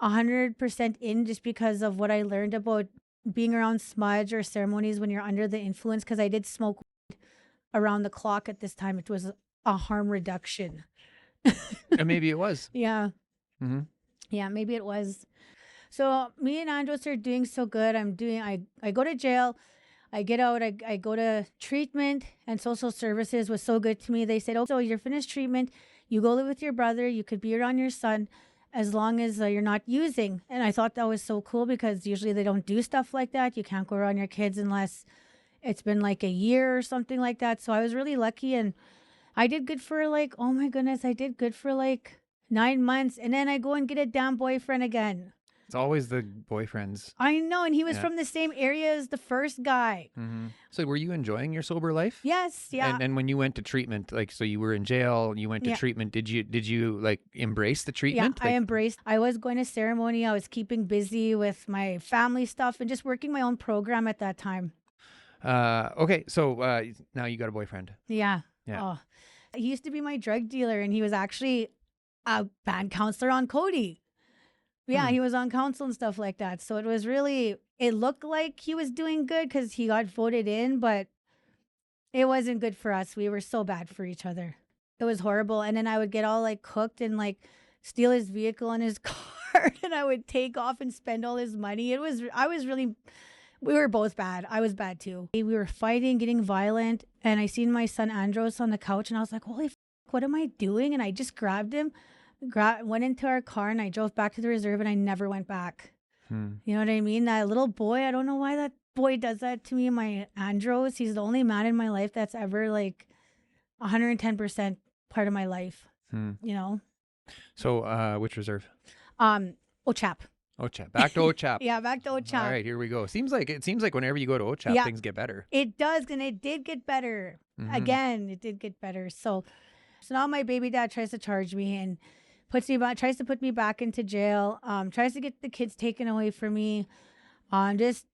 100% in just because of what I learned about being around smudge or ceremonies when you're under the influence, because I did smoke weed around the clock at this time. It was a harm reduction. And maybe it was. Yeah. Mm-hmm. Yeah, maybe it was. So me and Andros are doing so good. I go to jail. I get out. I go to treatment, and social services was so good to me. They said, oh, so you're finished treatment. You go live with your brother. You could be around your son as long as you're not using. And I thought that was so cool, because usually they don't do stuff like that. You can't go around your kids unless it's been like a year or something like that. So I was really lucky, and I did good for like, oh my goodness, I did good for like 9 months. And then I go and get a damn boyfriend again. It's always the boyfriends. I know. And he was from the same area as the first guy. Mm-hmm. So were you enjoying your sober life? Yes. Yeah. And when you went to treatment, like, so you were in jail, you went to treatment. Did you like embrace the treatment? Yeah, I embraced. I was going to ceremony. I was keeping busy with my family stuff and just working my own program at that time. Okay. So now you got a boyfriend. Yeah. Yeah. Oh, he used to be my drug dealer, and he was actually a band counselor on Cody. Yeah, he was on council and stuff like that. So it looked like he was doing good because he got voted in, but it wasn't good for us. We were so bad for each other. It was horrible. And then I would get all like cooked and like steal his vehicle and his car, and I would take off and spend all his money. We were both bad. I was bad too. We were fighting, getting violent, and I seen my son Andros on the couch, and I was like, holy f***, what am I doing? And I just grabbed him, went into our car, and I drove back to the reserve, and I never went back. You know what I mean? That little boy, I don't know why that boy does that to me. My Andros, he's the only man in my life that's ever like 110% part of my life, you know? So which reserve? Ochap. Ochap. Back to Ochap. Yeah, back to Ochap. All right, here we go. It seems like whenever you go to Ochap, things get better. It does, and it did get better. Again, it did get better. So now my baby dad tries to charge me and tries to put me back into jail. Tries to get the kids taken away from me. It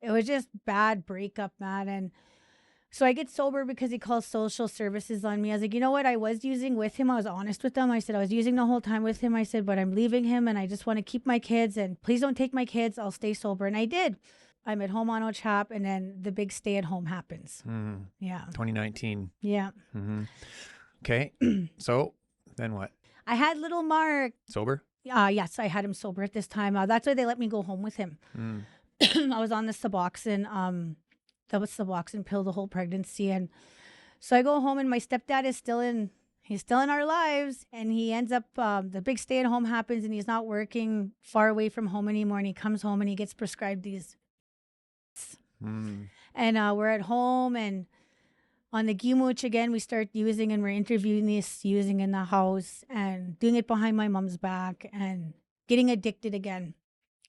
was just bad breakup, man. And so I get sober because he calls social services on me. I was like, you know what? I was using with him. I was honest with them. I said, I was using the whole time with him. I said, but I'm leaving him, and I just want to keep my kids, and please don't take my kids. I'll stay sober. And I did. I'm at home on OCHAP, and then the big stay at home happens. Yeah. 2019. Yeah. Okay. So then what? I had little Mark. Sober? Yes, I had him sober at this time. That's why they let me go home with him. I was on the Suboxone. That was Suboxone pill the whole pregnancy, and so I go home, and my stepdad is still in. He's still in our lives, and he ends up, the big stay at home happens, and he's not working far away from home anymore, and he comes home and he gets prescribed these. And we're at home, and on the Gimooch again, we start using, and we're interviewing this, using in the house and doing it behind my mom's back and getting addicted again.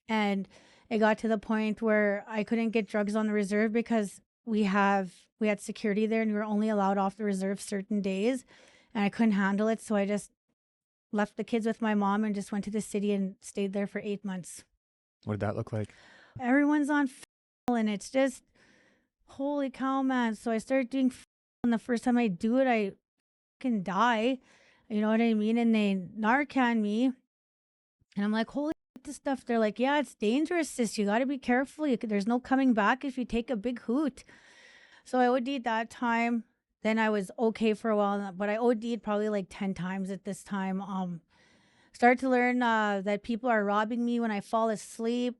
And it got to the point where I couldn't get drugs on the reserve because we had security there, and we were only allowed off the reserve certain days. And I couldn't handle it, so I just left the kids with my mom and just went to the city and stayed there for 8 months. What did that look like? Everyone's on and it's just, holy cow, man. So I started doing and the first time I do it, I can die. You know what I mean? And they Narcan me. And I'm like, holy this stuff. They're like, yeah, it's dangerous, sis. You got to be careful. There's no coming back if you take a big hoot. So I OD'd that time. Then I was okay for a while, but I OD'd probably like 10 times at this time. Started to learn that people are robbing me when I fall asleep.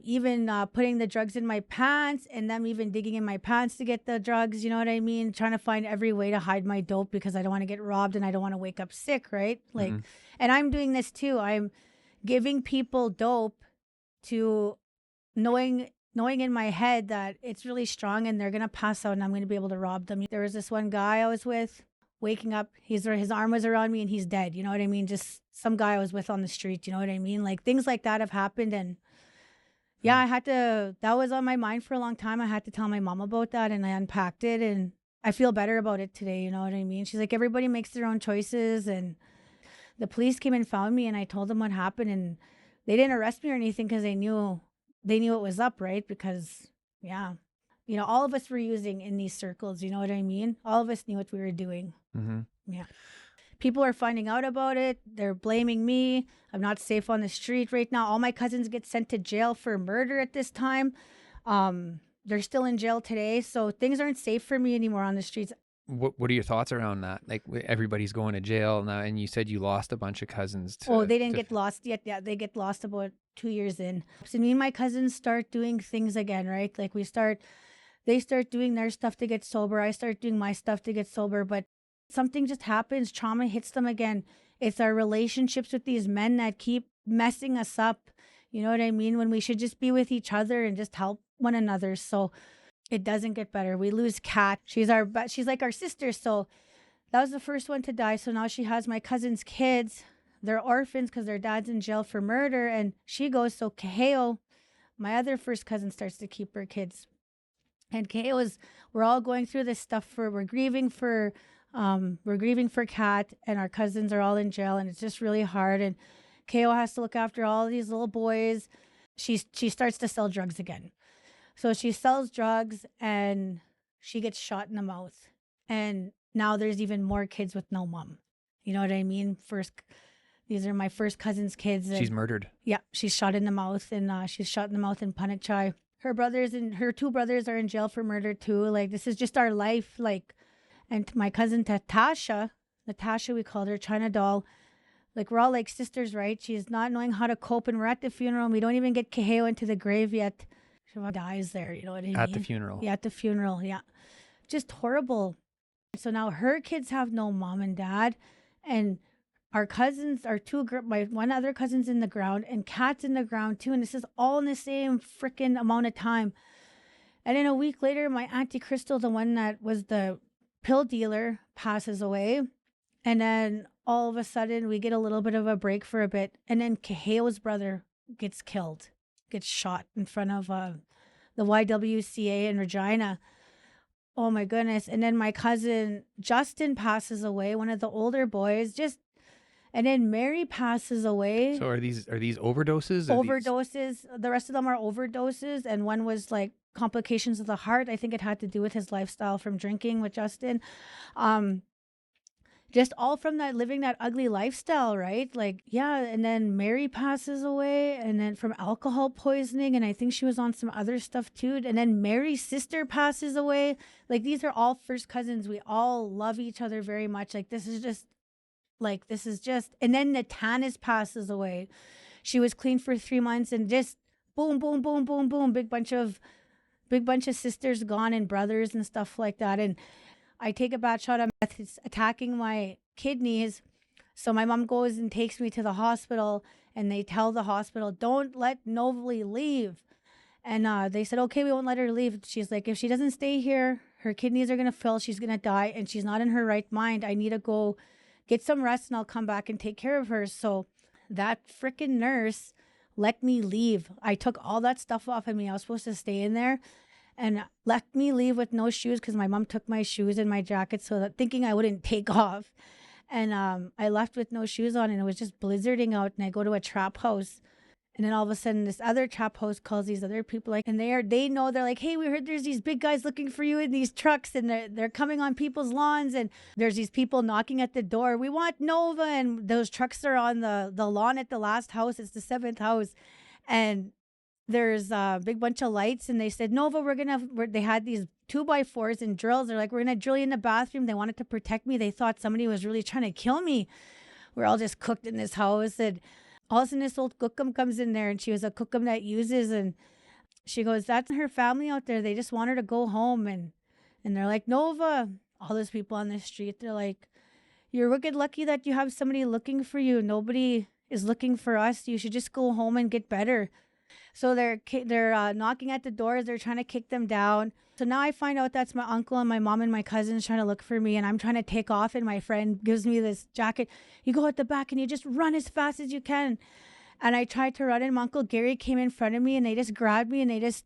Even putting the drugs in my pants, and them even digging in my pants to get the drugs. You know what I mean? Trying to find every way to hide my dope because I don't want to get robbed and I don't want to wake up sick, right? Like, and I'm doing this too. I'm giving people dope to knowing in my head that it's really strong and they're going to pass out and I'm going to be able to rob them. There was this one guy I was with, waking up, his arm was around me and he's dead. You know what I mean? Just some guy I was with on the street. You know what I mean? Like, things like that have happened. And yeah, that was on my mind for a long time. I had to tell my mom about that, and I unpacked it, and I feel better about it today. You know what I mean? She's like, everybody makes their own choices. And the police came and found me, and I told them what happened, and they didn't arrest me or anything because they knew it was up, right? Because, yeah, you know, all of us were using in these circles. You know what I mean? All of us knew what we were doing. Yeah. People are finding out about it. They're blaming me. I'm not safe on the street right now. All my cousins get sent to jail for murder at this time. They're still in jail today. So things aren't safe for me anymore on the streets. What are your thoughts around that? Like, everybody's going to jail now, and you said you lost a bunch of cousins. They didn't get lost yet. Yeah, they get lost about 2 years in. So me and my cousins start doing things again, right? Like they start doing their stuff to get sober. I start doing my stuff to get sober. But something just happens. Trauma hits them again. It's our relationships with these men that keep messing us up. You know what I mean? When we should just be with each other and just help one another. So it doesn't get better. We lose Kat. She's like our sister. So that was the first one to die. So now she has my cousin's kids. They're orphans because their dad's in jail for murder. And she goes. So Kaheo, my other first cousin, starts to keep her kids. And Kaheo we're all going through this stuff we're grieving for Kat, and our cousins are all in jail, and it's just really hard. And Kaheo has to look after all these little boys. She starts to sell drugs again. So she sells drugs and she gets shot in the mouth. And now there's even more kids with no mom. You know what I mean? These are my first cousin's kids. And she's murdered. Yeah, she's shot in the mouth, and she's shot in the mouth in Punakchai. Her brothers and her two brothers are in jail for murder too. Like, this is just our life. Like, and my cousin Natasha, we called her, China doll. Like, we're all like sisters, right? She's not knowing how to cope, and we're at the funeral, and we don't even get Kaheo into the grave yet. She dies there, you know what I mean? At the funeral. Yeah, at the funeral, yeah. Just horrible. So now her kids have no mom and dad, and our cousins, my one other cousin's in the ground, and Kat's in the ground too, and this is all in the same freaking amount of time. And then a week later, my Auntie Crystal, the one that was the pill dealer, passes away. And then all of a sudden we get a little bit of a break for a bit. And then Kaheo's brother gets shot in front of the YWCA in Regina. Oh my goodness. And then my cousin Justin passes away, one of the older boys. And then Mary passes away. So are these overdoses? Overdoses. The rest of them are overdoses. And one was like complications of the heart. I think it had to do with his lifestyle from drinking with Justin. just all from that living that ugly lifestyle, right? Like, yeah. And then Mary passes away, and then from alcohol poisoning, and I think she was on some other stuff too. And then Mary's sister passes away. Like, these are all first cousins. We all love each other very much. Like, this is just, and then Natanis passes away. She was clean for 3 months, and just boom, boom, boom, boom, boom, big bunch of sisters gone and brothers and stuff like that. And I take a bad shot of meth. It's attacking my kidneys. So my mom goes and takes me to the hospital, and they tell the hospital, don't let Novely leave. And they said, okay, we won't let her leave. She's like, if she doesn't stay here, her kidneys are going to fail. She's going to die, and she's not in her right mind. I need to go get some rest, and I'll come back and take care of her. So that freaking nurse let me leave. I took all that stuff off of me. I was supposed to stay in there, and let me leave with no shoes because my mom took my shoes and my jacket, so that thinking I wouldn't take off. And I left with no shoes on, and it was just blizzarding out. And I go to a trap house, and then all of a sudden this other trap house calls these other people, like, and they know, they're like, hey, we heard there's these big guys looking for you in these trucks, and they're coming on people's lawns, and there's these people knocking at the door. We want Nova, and those trucks are on the lawn at the last house. It's the 7th house, and there's a big bunch of lights, and they said, Nova, they had these 2x4s and drills. They're like, we're gonna drill you in the bathroom. They wanted to protect me. They thought somebody was really trying to kill me. We're all just cooked in this house, and all of a sudden this old cookum comes in there, and she was a cookum that uses, and she goes, that's her family out there. They just want her to go home. And they're like, Nova, all those people on the street, they're like, you're wicked lucky that you have somebody looking for you. Nobody is looking for us. You should just go home and get better. So they're knocking at the doors. They're trying to kick them down. So now I find out that's my uncle and my mom and my cousins trying to look for me, and I'm trying to take off, and my friend gives me this jacket. You go at the back and you just run as fast as you can. And I tried to run, and my Uncle Gary came in front of me, and they just grabbed me, and they just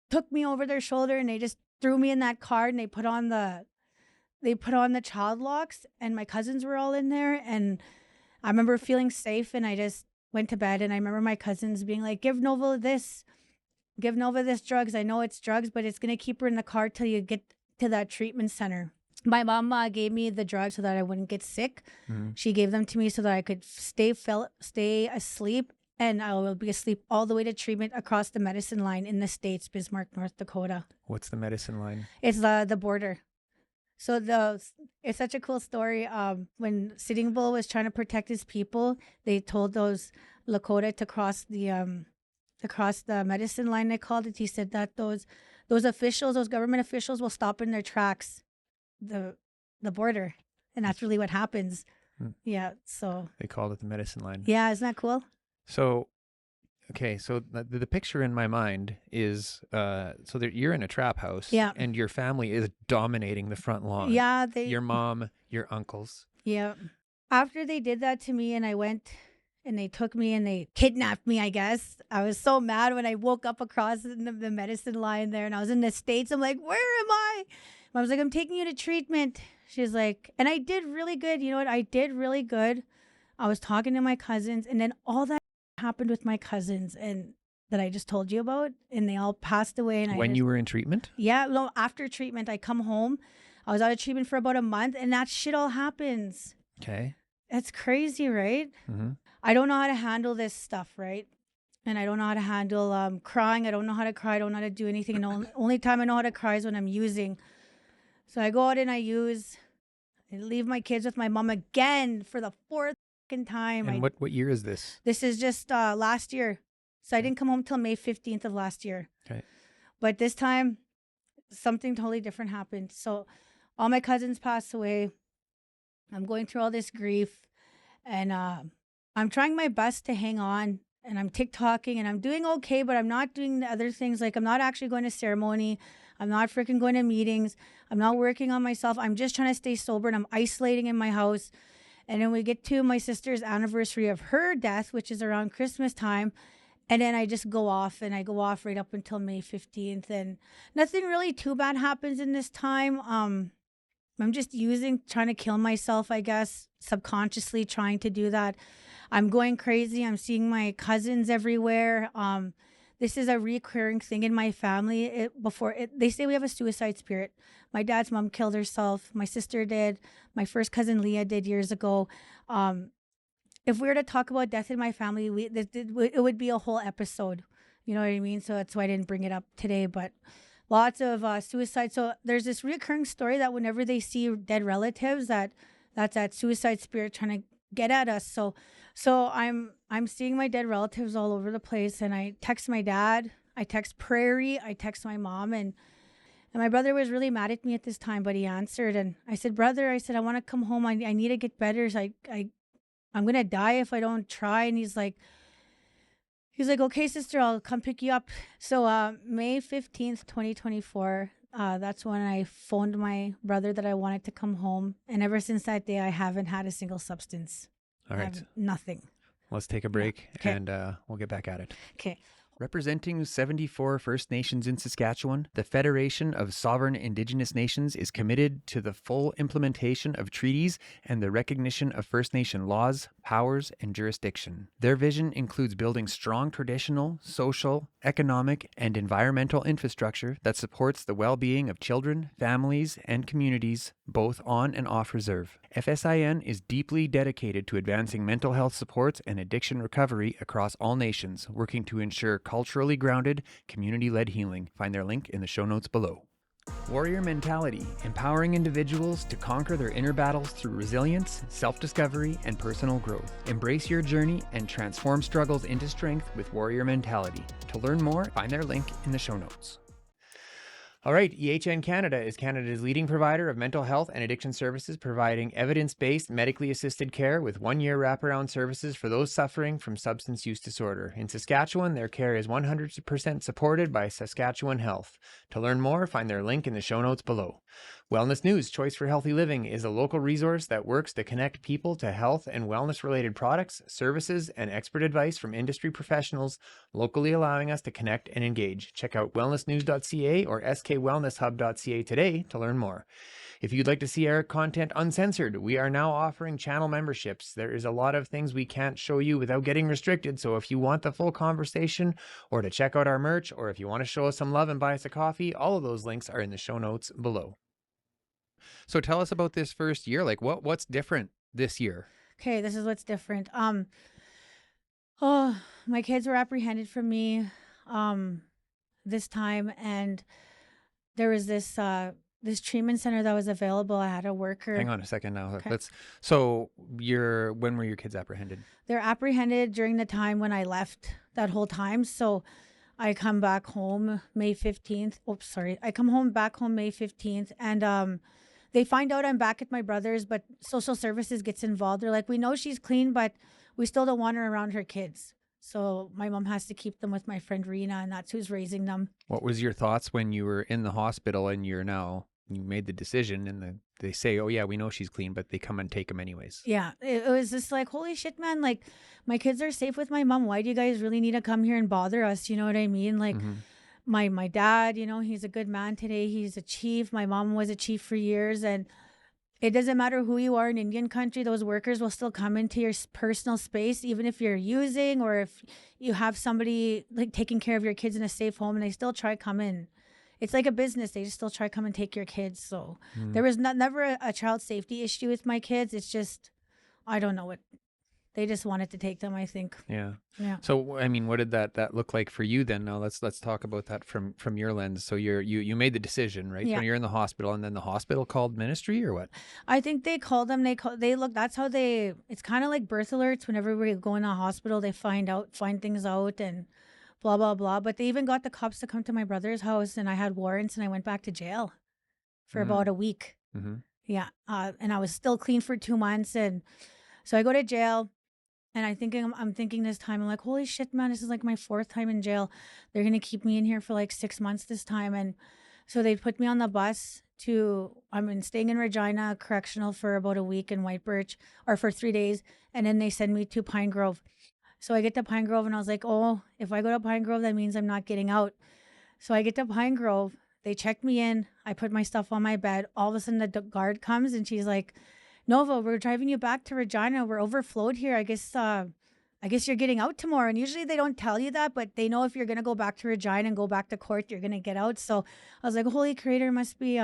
took me over their shoulder, and they just threw me in that car, and they put on the child locks, and my cousins were all in there. And I remember feeling safe, and I just went to bed. And I remember my cousins being like, give Nova this drugs. I know it's drugs, but it's going to keep her in the car till you get to that treatment center. My mom gave me the drugs so that I wouldn't get sick. Mm-hmm. She gave them to me so that I could stay asleep, and I will be asleep all the way to treatment across the medicine line in the States, Bismarck, North Dakota. What's the medicine line? It's the border. So it's such a cool story. When Sitting Bull was trying to protect his people, they told those Lakota to cross the medicine line, they called it. He said that those government officials will stop in their tracks the border, and that's really what happens. Yeah, so they called it the medicine line. Yeah, isn't that cool? So okay, so the picture in my mind is you're in a trap house, yeah, and your family is dominating the front lawn. Yeah, your mom, your uncles. Yeah. After they did that to me, and I went, and they took me and they kidnapped me, I guess. I was so mad when I woke up across the medicine line there, and I was in the States. I'm like, where am I? I was like, I'm taking you to treatment. She's like, and I did really good. You know what? I did really good. I was talking to my cousins, and then all that happened with my cousins and that I just told you about, and they all passed away. And you were in treatment? Yeah, no, after treatment, I come home. I was out of treatment for about a month, and that shit all happens. Okay. It's crazy, right? Mm-hmm. I don't know how to handle this stuff, right? And I don't know how to handle crying. I don't know how to cry. I don't know how to do anything. And the only time I know how to cry is when I'm using. So I go out and I use. I leave my kids with my mom again for the 4th time. And what year is this? This is just last year. So I didn't come home till May 15th of last year. Okay. But this time, something totally different happened. So all my cousins passed away. I'm going through all this grief, and I'm trying my best to hang on, and I'm TikToking, and I'm doing okay, but I'm not doing the other things. Like, I'm not actually going to ceremony. I'm not freaking going to meetings. I'm not working on myself. I'm just trying to stay sober, and I'm isolating in my house. And then we get to my sister's anniversary of her death, which is around Christmas time. And then I just go off, and I go off right up until May 15th. And nothing really too bad happens in this time. I'm just trying to kill myself, I guess, subconsciously trying to do that. I'm going crazy. I'm seeing my cousins everywhere. this is a recurring thing in my family. They say we have a suicide spirit. My dad's mom killed herself. My sister did. My first cousin Leah did years ago. If we were to talk about death in my family, it would be a whole episode. You know what I mean? So that's why I didn't bring it up today. But lots of suicide. So there's this recurring story that whenever they see dead relatives, that's that suicide spirit trying to get at us. So I'm seeing my dead relatives all over the place, and I text my dad, I text Prairie, I text my mom, and my brother was really mad at me at this time, but he answered, and I said, brother, I said, I want to come home. I need to get better. So I'm gonna die if I don't try. And he's like, okay, sister, I'll come pick you up. So May 15th, 2024, that's when I phoned my brother that I wanted to come home. And ever since that day, I haven't had a single substance. All right. Nothing. Let's take a break, Okay. and we'll get back at it. Okay. Representing 74 First Nations in Saskatchewan, the Federation of Sovereign Indigenous Nations is committed to the full implementation of treaties and the recognition of First Nation laws, powers, and jurisdiction. Their vision includes building strong traditional, social, economic, and environmental infrastructure that supports the well-being of children, families, and communities, both on and off reserve. FSIN is deeply dedicated to advancing mental health supports and addiction recovery across all nations, working to ensure culturally grounded, community-led healing. Find their link in the show notes below. Warrior Mentality, empowering individuals to conquer their inner battles through resilience, self-discovery, and personal growth. Embrace your journey and transform struggles into strength with Warrior Mentality. To learn more, find their link in the show notes. All right, EHN Canada is Canada's leading provider of mental health and addiction services, providing evidence-based, medically assisted care with 1-year wraparound services for those suffering from substance use disorder. In Saskatchewan, their care is 100% supported by Saskatchewan Health. To learn more, find their link in the show notes below. Wellness News, Choice for Healthy Living, is a local resource that works to connect people to health and wellness-related products, services, and expert advice from industry professionals, locally allowing us to connect and engage. Check out wellnessnews.ca or skwellnesshub.ca today to learn more. If you'd like to see our content uncensored, we are now offering channel memberships. There is a lot of things we can't show you without getting restricted, so if you want the full conversation, or to check out our merch, or if you want to show us some love and buy us a coffee, all of those links are in the show notes below. So tell us about this first year. Like what's different this year? Okay, this is what's different. My kids were apprehended from me this time, and there was this treatment center that was available. I had a worker. Hang on a second now. Okay. When were your kids apprehended? They're apprehended during the time when I left that whole time. So I come back home May 15th. Oops, sorry. I come back home May 15th, and they find out I'm back at my brother's, but social services gets involved. They're like, we know she's clean, but we still don't want her around her kids. So my mom has to keep them with my friend Rena, and that's who's raising them. What was your thoughts when you were in the hospital and you made the decision, and they say, oh yeah, we know she's clean, but they come and take them anyways? Yeah, it was just like, holy shit, man. Like, my kids are safe with my mom. Why do you guys really need to come here and bother us? You know what I mean? Like, my dad, he's a good man today. He's a chief. My mom was a chief for years. And it doesn't matter who you are in Indian country, those workers will still come into your personal space, even if you're using or if you have somebody like taking care of your kids in a safe home, and they still try come in. It's like a business. They just still try come and take your kids. So there was never a child safety issue with my kids. It's just, I don't know what. They just wanted to take them, I think. Yeah. Yeah. So, I mean, what did that look like for you then? Now let's talk about that from your lens. So you made the decision, right? Yeah. So you're in the hospital, and then the hospital called ministry, or what? I think they called them. That's how it's kind of like birth alerts. Whenever we go in the hospital, they find things out and blah, blah, blah. But they even got the cops to come to my brother's house, and I had warrants, and I went back to jail for about a week. Mm-hmm. Yeah. And I was still clean for 2 months. And so I go to jail. And I'm thinking this time, I'm like, holy shit, man, this is like my 4th time in jail. They're going to keep me in here for like 6 months this time. And so they put me on the bus staying in Regina Correctional for about a week in White Birch, or for 3 days. And then they send me to Pine Grove. So I get to Pine Grove, and I was like, oh, if I go to Pine Grove, that means I'm not getting out. So I get to Pine Grove. They check me in. I put my stuff on my bed. All of a sudden, the guard comes, and she's like, Nova, we're driving you back to Regina. We're overflowed here. I guess I guess you're getting out tomorrow. And usually they don't tell you that, but they know if you're going to go back to Regina and go back to court, you're going to get out. So I was like, Holy Creator must be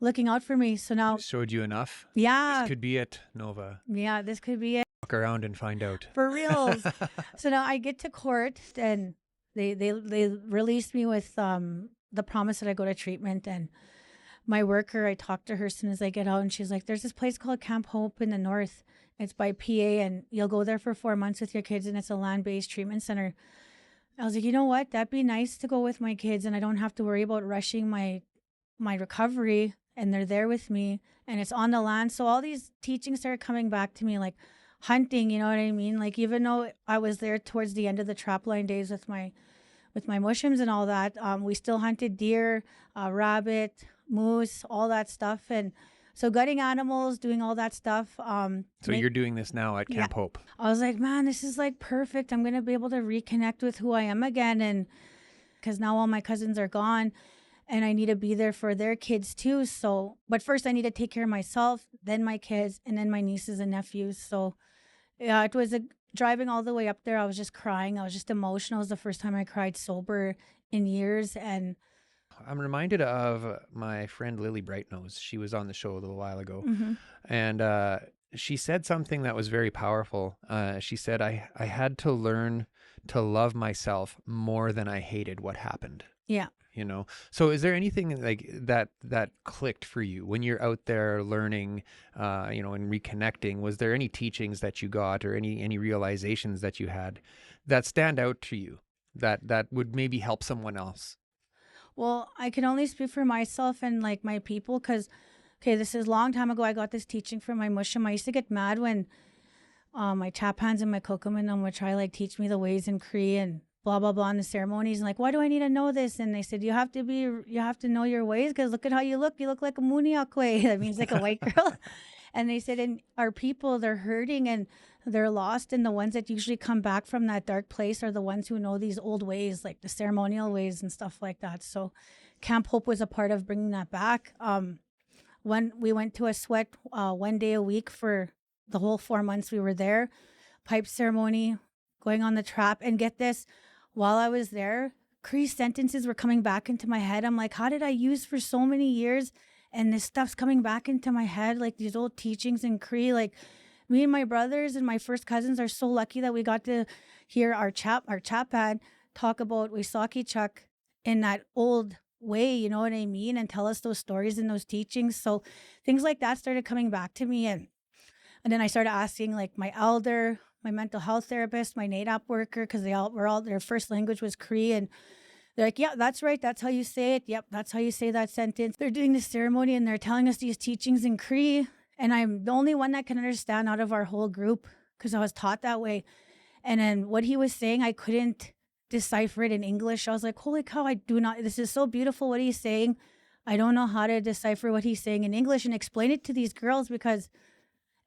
looking out for me. So now, Showed you enough. yeah, This could be it, Nova. yeah, this could be it. Walk around and find out. For reals. So now I get to court and they released me with the promise that I go to treatment. And my worker, I talked to her as soon as I get out, and she's like, there's this place called Camp Hope in the north. It's by PA, and you'll go there for 4 months with your kids, and it's a land-based treatment center. I was like, you know what? That'd be nice to go with my kids, and I don't have to worry about rushing my recovery, and they're there with me, and it's on the land. So all these teachings started coming back to me, like hunting, you know what I mean? Like, even though I was there towards the end of the trapline days with my mushrooms and all that, we still hunted deer, rabbit, moose, all that stuff. And so gutting animals, doing all that stuff. So you're doing this now at Camp Hope. I was like, man, this is like perfect. I'm going to be able to reconnect with who I am again. And because now all my cousins are gone and I need to be there for their kids too. So, but first I need to take care of myself, then my kids, and then my nieces and nephews. So yeah, it was driving all the way up there. I was just crying. I was just emotional. It was the first time I cried sober in years. And I'm reminded of my friend Lily Brightnose. She was on the show a little while ago. mm-hmm. And she said something that was very powerful. She said, I had to learn to love myself more than I hated what happened. Yeah. You know, so is there anything like that clicked for you when you're out there learning, you know, and reconnecting? Was there any teachings that you got or any realizations that you had that stand out to you that would maybe help someone else? Well, I can only speak for myself and like my people, because, okay, this is a long time ago. I got this teaching from my mushroom. I used to get mad when my chap hands and my kokoman would try like teach me the ways in Cree and blah, blah, blah in the ceremonies. And like, why do I need to know this? And they said, you have to know your ways, because look at how you look. You look like a Muniakwe. That means like a white girl. And they said, and our people, they're hurting and they're lost. And the ones that usually come back from that dark place are the ones who know these old ways, like the ceremonial ways and stuff like that. So Camp Hope was a part of bringing that back. When we went to a sweat 1 day a week for the whole 4 months we were there, pipe ceremony, going on the trap. And get this, while I was there, Cree sentences were coming back into my head. I'm like, how did I use for so many years? And this stuff's coming back into my head, like these old teachings in Cree. Like, me and my brothers and my first cousins are so lucky that we got to hear our chapan talk about Waisaki Chuck in that old way, you know what I mean? And tell us those stories and those teachings. So things like that started coming back to me. And then I started asking like my elder, my mental health therapist, my NADAP worker, because their first language was Cree. And they're like, yeah, that's right. That's how you say it. Yep, that's how you say that sentence. They're doing this ceremony and they're telling us these teachings in Cree. And I'm the only one that can understand out of our whole group because I was taught that way. And then what he was saying, I couldn't decipher it in English. I was like, holy cow, this is so beautiful what he's saying. I don't know how to decipher what he's saying in English and explain it to these girls because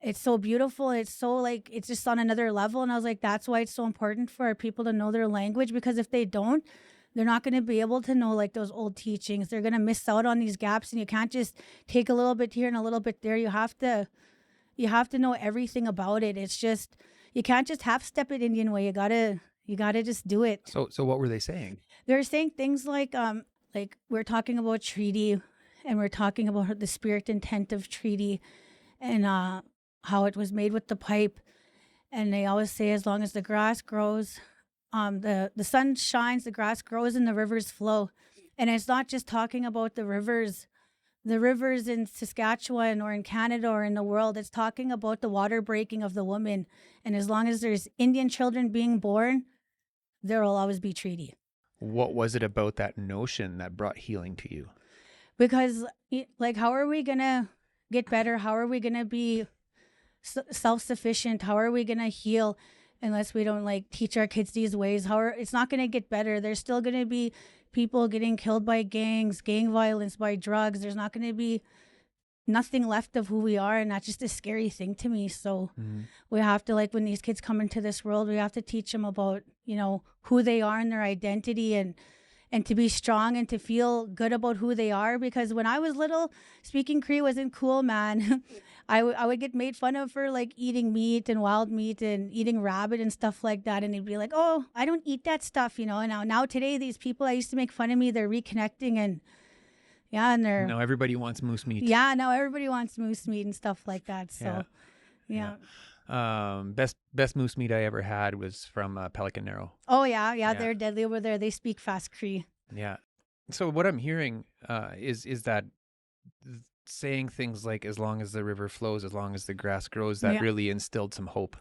it's so beautiful. It's so like, it's just on another level. And I was like, that's why it's so important for our people to know their language, because if they don't, they're not going to be able to know like those old teachings. They're going to miss out on these gaps, and you can't just take a little bit here and a little bit there. You have to know everything about it. It's just, you can't just half step it Indian way. You gotta just do it. So what were they saying? They're saying things like we're talking about treaty, and we're talking about the spirit intent of treaty, and how it was made with the pipe. And they always say, as long as the grass grows, the sun shines, the grass grows, and the rivers flow. And it's not just talking about the rivers in Saskatchewan or in Canada or in the world. It's talking about the water breaking of the woman. And as long as there's Indian children being born, there will always be treaty. What was it about that notion that brought healing to you? Because like, how are we going to get better? How are we going to be self-sufficient? How are we going to heal unless we don't like teach our kids these ways? It's not going to get better. There's still going to be people getting killed by gangs, gang violence, by drugs. There's not going to be nothing left of who we are, and that's just a scary thing to me. So we have to, like, when these kids come into this world, we have to teach them about, you know, who they are and their identity, and and to be strong and to feel good about who they are. Because when I was little, speaking Cree wasn't cool, man. I would get made fun of for like eating meat and wild meat and eating rabbit and stuff like that. And they'd be like, oh, I don't eat that stuff, you know. And now today, theyese people I used to make fun of me, they're reconnecting and yeah, and they're Now everybody wants moose meat. yeah, now everybody wants moose meat and stuff like that. So yeah. Best moose meat I ever had was from Pelican Narrow. Oh yeah, they're deadly over there. They speak fast Cree. Yeah. So what I'm hearing is that saying things like, as long as the river flows, as long as the grass grows, that really instilled some hope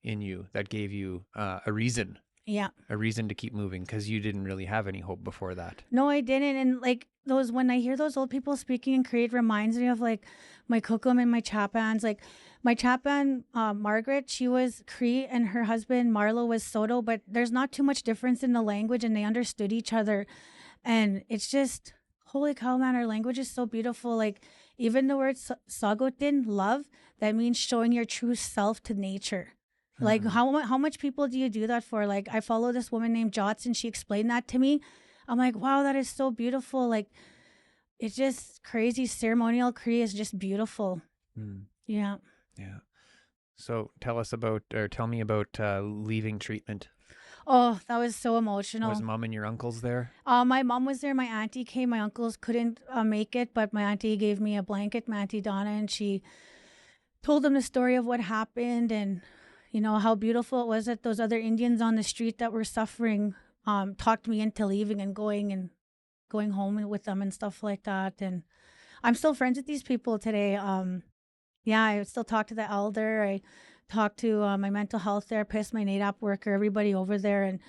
in you, that gave you a reason to keep moving, because you didn't really have any hope before that. No, I didn't. And like when I hear those old people speaking in Cree, it reminds me of like my Kokum and my Chapans. Like my Chapan, Margaret, she was Cree and her husband Marlo was Soto, but there's not too much difference in the language and they understood each other. And it's just, holy cow, man, our language is so beautiful. Like even the word sagotin, love, that means showing your true self to nature. Like how much people do you do that for? Like I follow this woman named Jotson. She explained that to me. I'm like, wow, that is so beautiful. Like it's just crazy. Ceremonial Cree is just beautiful. Yeah. Yeah. So tell me about leaving treatment. Oh, that was so emotional. Was Mom and your uncles there? My mom was there. My auntie came. My uncles couldn't make it, but my auntie gave me a blanket, my Auntie Donna, and she told them the story of what happened and, you know, how beautiful it was that those other Indians on the street that were suffering talked me into leaving and going home with them and stuff like that. And I'm still friends with these people today. I still talk to the elder. I talk to my mental health therapist, my NADAP worker, everybody over there. And,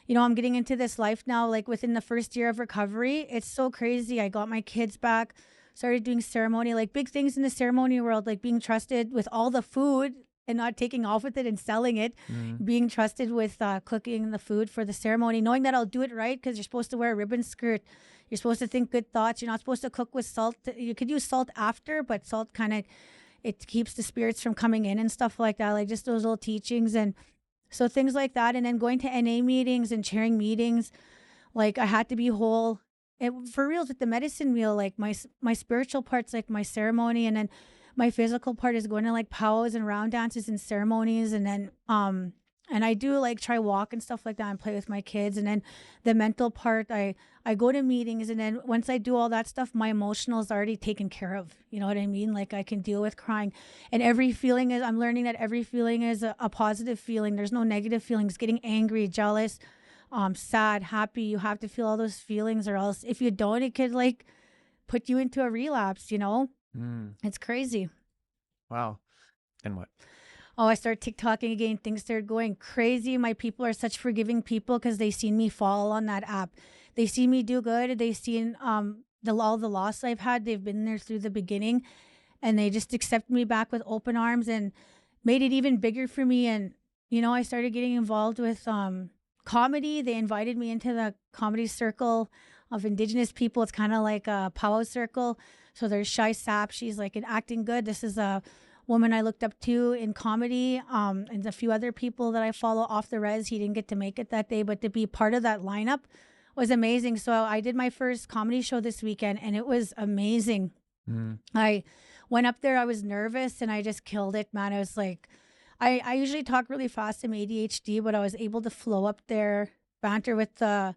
you know, I'm getting into this life now, like within the first year of recovery. It's so crazy. I got my kids back, started doing ceremony, like big things in the ceremony world, like being trusted with all the food and not taking off with it and selling it, being trusted with cooking the food for the ceremony, knowing that I'll do it right because you're supposed to wear a ribbon skirt. You're supposed to think good thoughts. You're not supposed to cook with salt. You could use salt after, but salt kind of, it keeps the spirits from coming in and stuff like that, like just those little teachings. And so things like that. And then going to NA meetings and chairing meetings, like I had to be whole. For reals with the medicine wheel, like my spiritual part's like my ceremony, and then my physical part is going to like powwows and round dances and ceremonies. And then, and I do like try walk and stuff like that and play with my kids. And then the mental part, I go to meetings. And then once I do all that stuff, my emotional is already taken care of. You know what I mean? Like I can deal with crying, and every feeling is, I'm learning that every feeling is a positive feeling. There's no negative feelings. Getting angry, jealous, sad, happy. You have to feel all those feelings, or else if you don't, it could like put you into a relapse, you know? It's crazy. Wow. And what? Oh, I started TikToking again. Things started going crazy. My people are such forgiving people because they seen me fall on that app. They see me do good. They seen all the loss I've had. They've been there through the beginning, and they just accepted me back with open arms and made it even bigger for me. And, you know, I started getting involved with comedy. They invited me into the comedy circle of Indigenous people. It's kind of like a powwow circle. So there's Shai Sapp. She's like an acting good. This is a woman I looked up to in comedy, and a few other people that I follow off the res. He didn't get to make it that day, but to be part of that lineup was amazing. So I did my first comedy show this weekend, and it was amazing. I went up there. I was nervous, and I just killed it, man. I was like, I usually talk really fast. I'm ADHD, but I was able to flow up there, banter with the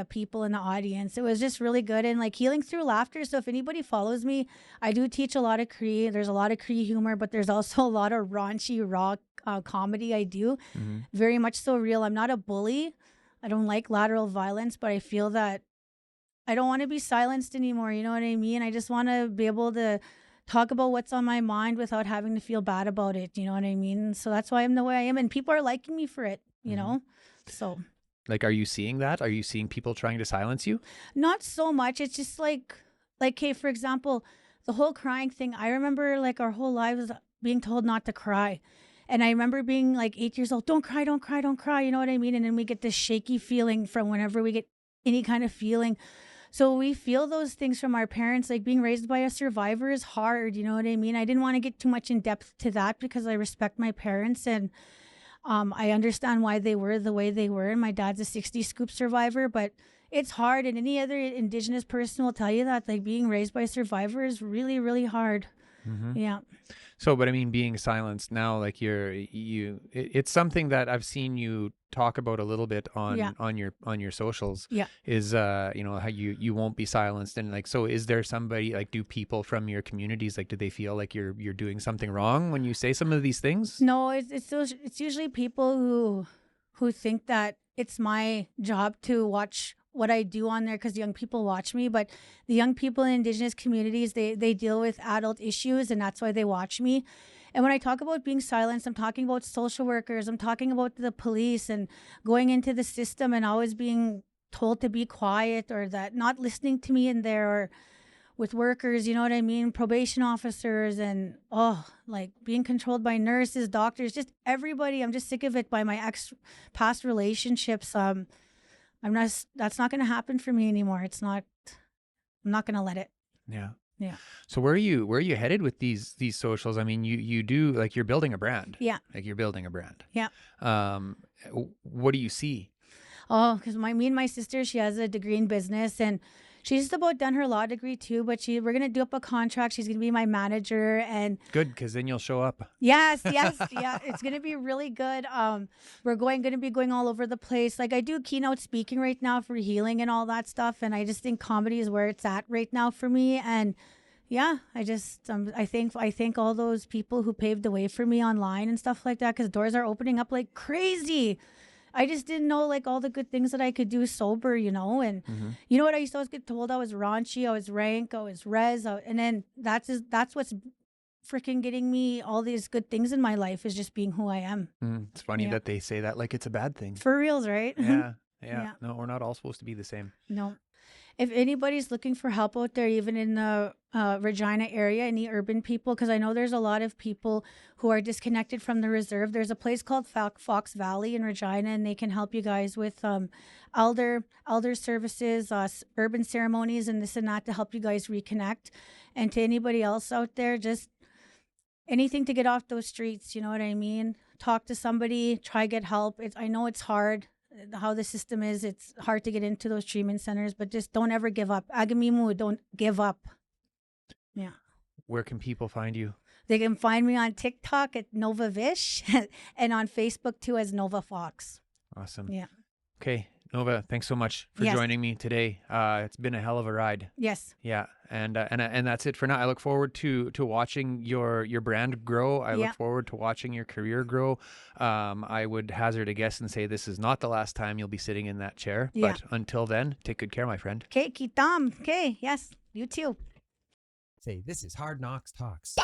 people in the audience. It was just really good, and like healing through laughter. So if anybody follows me, I do teach a lot of Cree. There's a lot of Cree humor, but there's also a lot of raunchy, raw comedy I do. Very much so real. I'm not a bully. I don't like lateral violence, but I feel that I don't want to be silenced anymore. You know what I mean? I just want to be able to talk about what's on my mind without having to feel bad about it. You know what I mean? So that's why I'm the way I am, and people are liking me for it, you know? So... Like, are you seeing that? Are you seeing people trying to silence you? Not so much. It's just like, okay, for example, the whole crying thing. I remember like our whole lives being told not to cry. And I remember being like 8 years old, don't cry, don't cry, don't cry. You know what I mean? And then we get this shaky feeling from whenever we get any kind of feeling. So we feel those things from our parents. Like being raised by a survivor is hard. You know what I mean? I didn't want to get too much in depth to that because I respect my parents, and I understand why they were the way they were. And my dad's a 60 scoop survivor, but it's hard. And any other Indigenous person will tell you that, like, being raised by a survivor is really, really hard. Yeah. So, but I mean, being silenced now, like it's something that I've seen you talk about a little bit on your socials. Yeah. Is you know, how you won't be silenced, and like, so is there somebody, like, do people from your communities, like, do they feel like you're doing something wrong when you say some of these things? No, it's usually people who think that it's my job to watch what I do on there because young people watch me. But the young people in Indigenous communities, they deal with adult issues, and that's why they watch me. And when I talk about being silenced, I'm talking about social workers. I'm talking about the police and going into the system and always being told to be quiet, or that not listening to me in there, or with workers, you know what I mean? Probation officers, and like being controlled by nurses, doctors, just everybody. I'm just sick of it by my past relationships. That's not going to happen for me anymore. I'm not going to let it. Yeah. Yeah. So where are you headed with these socials? I mean, you do, like, you're building a brand. Yeah. Like, you're building a brand. Yeah. What do you see? Oh, because me and my sister, she has a degree in business, and she's just about done her law degree too. But we're gonna do up a contract. She's gonna be my manager, and Good, because then you'll show up. yes, yeah, it's gonna be really good. We're gonna be going all over the place. Like, I do keynote speaking right now for healing and all that stuff, and I just think comedy is where it's at right now for me. And yeah, I just I thank all those people who paved the way for me online and stuff like that, because doors are opening up like crazy. I just didn't know, like, all the good things that I could do sober, you know. And you know what, I used to always get told I was raunchy, I was rank, I was and then that's what's freaking getting me all these good things in my life, is just being who I am. It's funny that they say that like it's a bad thing. For reals, right? Yeah. No, we're not all supposed to be the same. No. If anybody's looking for help out there, even in the Regina area, any urban people, because I know there's a lot of people who are disconnected from the reserve. There's a place called Fox Valley in Regina, and they can help you guys with elder services, urban ceremonies, and this and that, to help you guys reconnect. And to anybody else out there, just anything to get off those streets. You know what I mean? Talk to somebody, try get help. I know it's hard. How the system is, it's hard to get into those treatment centers, but just don't ever give up. Agamimu, don't give up. Yeah. Where can people find you? They can find me on TikTok at Nova Vish and on Facebook too as Nova Fox. Awesome. Yeah. Okay, Nova, thanks so much for joining me today. It's been a hell of a ride. Yes. Yeah, and that's it for now. I look forward to watching your brand grow. I look forward to watching your career grow. I would hazard a guess and say this is not the last time you'll be sitting in that chair. Yeah. But until then, take good care, my friend. Okay, Kitam. Okay, yes, you too. Say, this is Hard Knocks Talks.